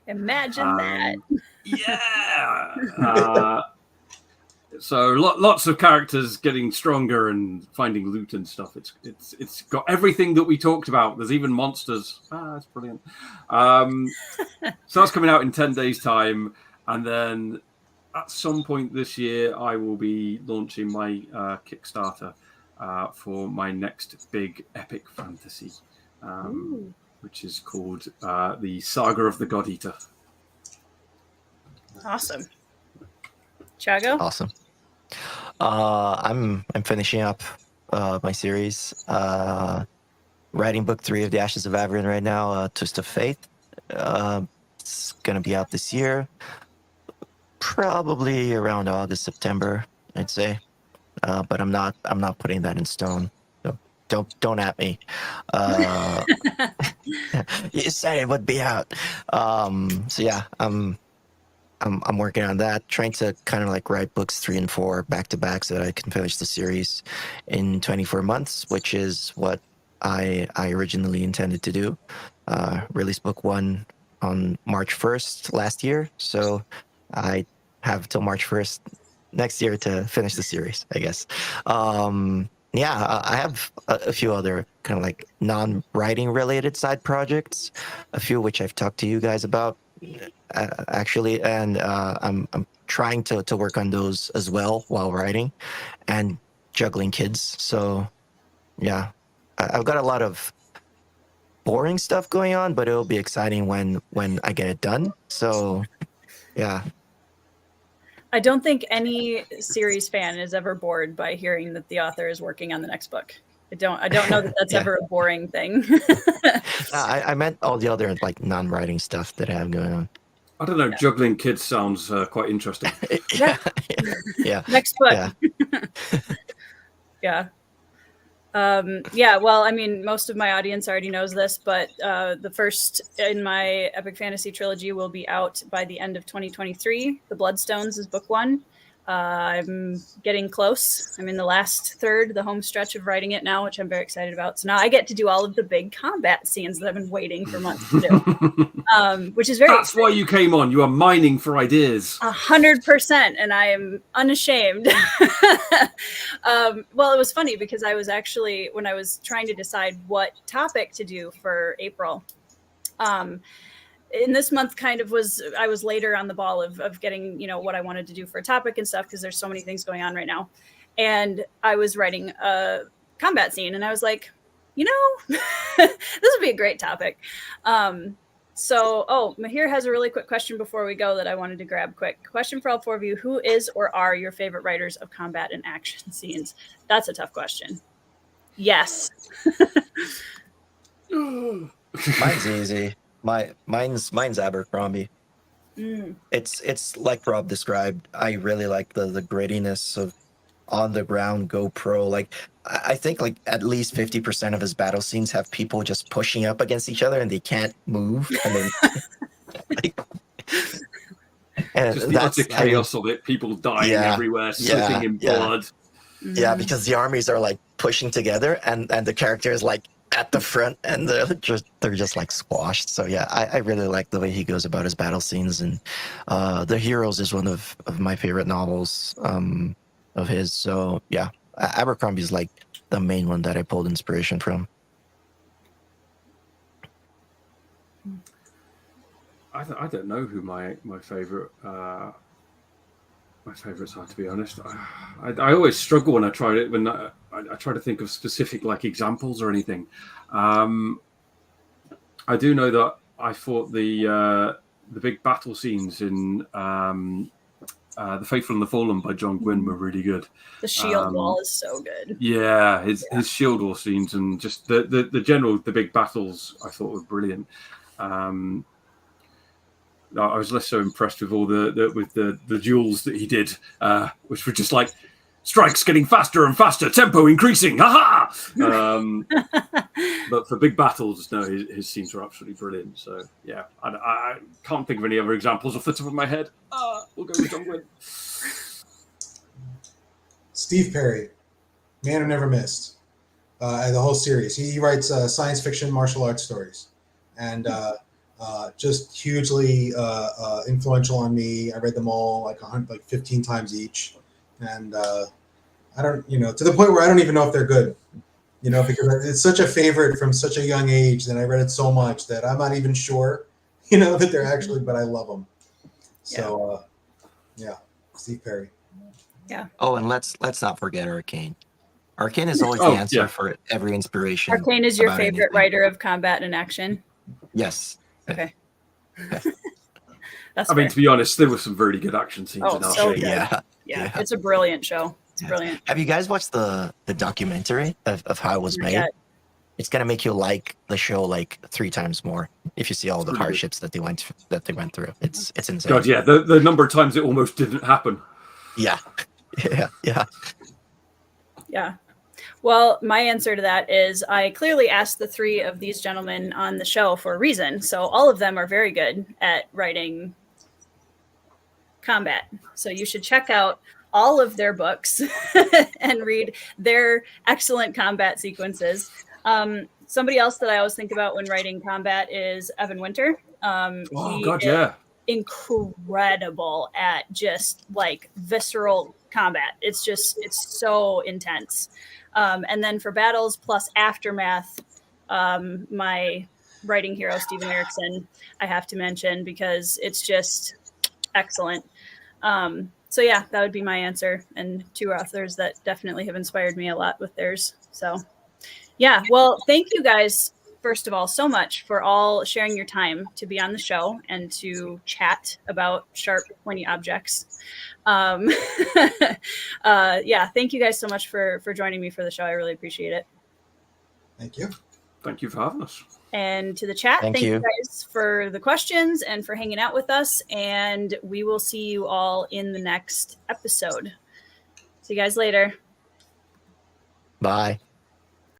Imagine that. Yeah. So lots of characters getting stronger and finding loot and stuff. It's got everything that we talked about. There's even monsters. That's brilliant. So that's coming out in 10 days' time, and then at some point this year, I will be launching my Kickstarter for my next big epic fantasy, which is called the Saga of the God Eater. Awesome. Thiago? Awesome. I'm finishing up my series, writing book 3 of the Ashes of Averin right now, Twist of Fate. It's gonna be out this year, probably around August, September, I'd say. But I'm not putting that in stone. So don't at me. You said it would be out. So yeah, I'm working on that, trying to kind of like write books 3 and 4 back to back so that I can finish the series in 24 months, which is what I originally intended to do. Release book 1 on March 1st last year, so I have till March 1st next year to finish the series, I guess. Yeah, I have a few other kind of like non-writing related side projects, a few which I've talked to you guys about. Actually, and I'm trying to work on those as well while writing and juggling kids. So yeah, I've got a lot of boring stuff going on, but it'll be exciting when I get it done. So yeah. I don't think any series fan is ever bored by hearing that the author is working on the next book. I don't know that that's ever a boring thing. I meant all the other like non-writing stuff that I have going on. I don't know. Juggling kids sounds quite interesting. Yeah. Next book. Yeah. Yeah. Well, I mean, most of my audience already knows this, but the first in my epic fantasy trilogy will be out by the end of 2023. The Bloodstones is book 1. I'm getting close. I'm in the last third, the home stretch of writing it now, which I'm very excited about. So now I get to do all of the big combat scenes that I've been waiting for months to do, which is very That's exciting. Why you came on. You are mining for ideas. 100%, and I am unashamed. Well, it was funny because I was actually, when I was trying to decide what topic to do for April, in this month kind of I was later on the ball of getting, what I wanted to do for a topic and stuff, because there's so many things going on right now. And I was writing a combat scene and I was like, this would be a great topic. So Mahir has a really quick question before we go that I wanted to grab quick. Question for all 4 of you. Who is or are your favorite writers of combat and action scenes? That's a tough question. Yes. Mine's easy. Mine's Abercrombie. It's like Rob described. I really like the grittiness of on the ground GoPro. Like I think like at least 50% of his battle scenes have people just pushing up against each other and they can't move. And then and just the utter chaos of it. People dying everywhere, soaking in blood. Yeah, because the armies are like pushing together and the character is like at the front and they're just like squashed. So yeah, I really like the way he goes about his battle scenes. And The Heroes is one of my favorite novels of his. So yeah, Abercrombie is like the main one that I pulled inspiration from. I don't know who my favorite my favorites are, to be honest. I always struggle when I try to think of specific like examples or anything. I do know that I thought the big battle scenes in The Faithful and the Fallen by John Gwynne were really good. The shield wall is so good. Yeah, his shield wall scenes and just the big battles I thought were brilliant. I was less so impressed with all the duels that he did, which were just like strikes getting faster and faster, tempo increasing, haha! But for big battles, no, his scenes were absolutely brilliant. So yeah, I can't think of any other examples off the top of my head. We'll go with John Gwynne. Steve Perry, Man Who Never Missed, the whole series. He writes science fiction martial arts stories, and just hugely influential on me. I read them all like 15 times each, and I don't, to the point where I don't even know if they're good, because it's such a favorite from such a young age that I read it so much that I'm not even sure, that they're actually, but I love them. So, yeah, Steve Perry. Yeah. Oh, and let's not forget Arcane. Arcane is always Oh, the answer yeah. for every inspiration. Arcane is your about favorite anything. writer of combat and action. Yes. Okay. That's I mean, fair. to be honest, there were some really good action scenes Oh, in so Arcane. good. Yeah, it's a brilliant show. It's brilliant. Have you guys watched the documentary of how it was Not made? yet. It's gonna make you like the show like 3 times more if you see all the Really good. hardships that they went through. It's insane. God, yeah, the number of times it almost didn't happen. Yeah. Yeah. Yeah. Well, my answer to that is I clearly asked the 3 of these gentlemen on the show for a reason. So all of them are very good at writing combat. So you should check out all of their books and read their excellent combat sequences. Somebody else that I always think about when writing combat is Evan Winter. Oh, God, yeah. Incredible at just like visceral combat. It's so intense. And then for battles plus aftermath, my writing hero, Steven Erikson, I have to mention because it's just excellent. So yeah, that would be my answer. And 2 authors that definitely have inspired me a lot with theirs. So yeah, well, thank you guys, first of all, so much for all sharing your time to be on the show and to chat about sharp, pointy objects. Yeah, thank you guys so much for joining me for the show. I really appreciate it. Thank you. Thank you for having us. And to the chat, thank you guys for the questions and for hanging out with us. And we will see you all in the next episode. See you guys later. Bye.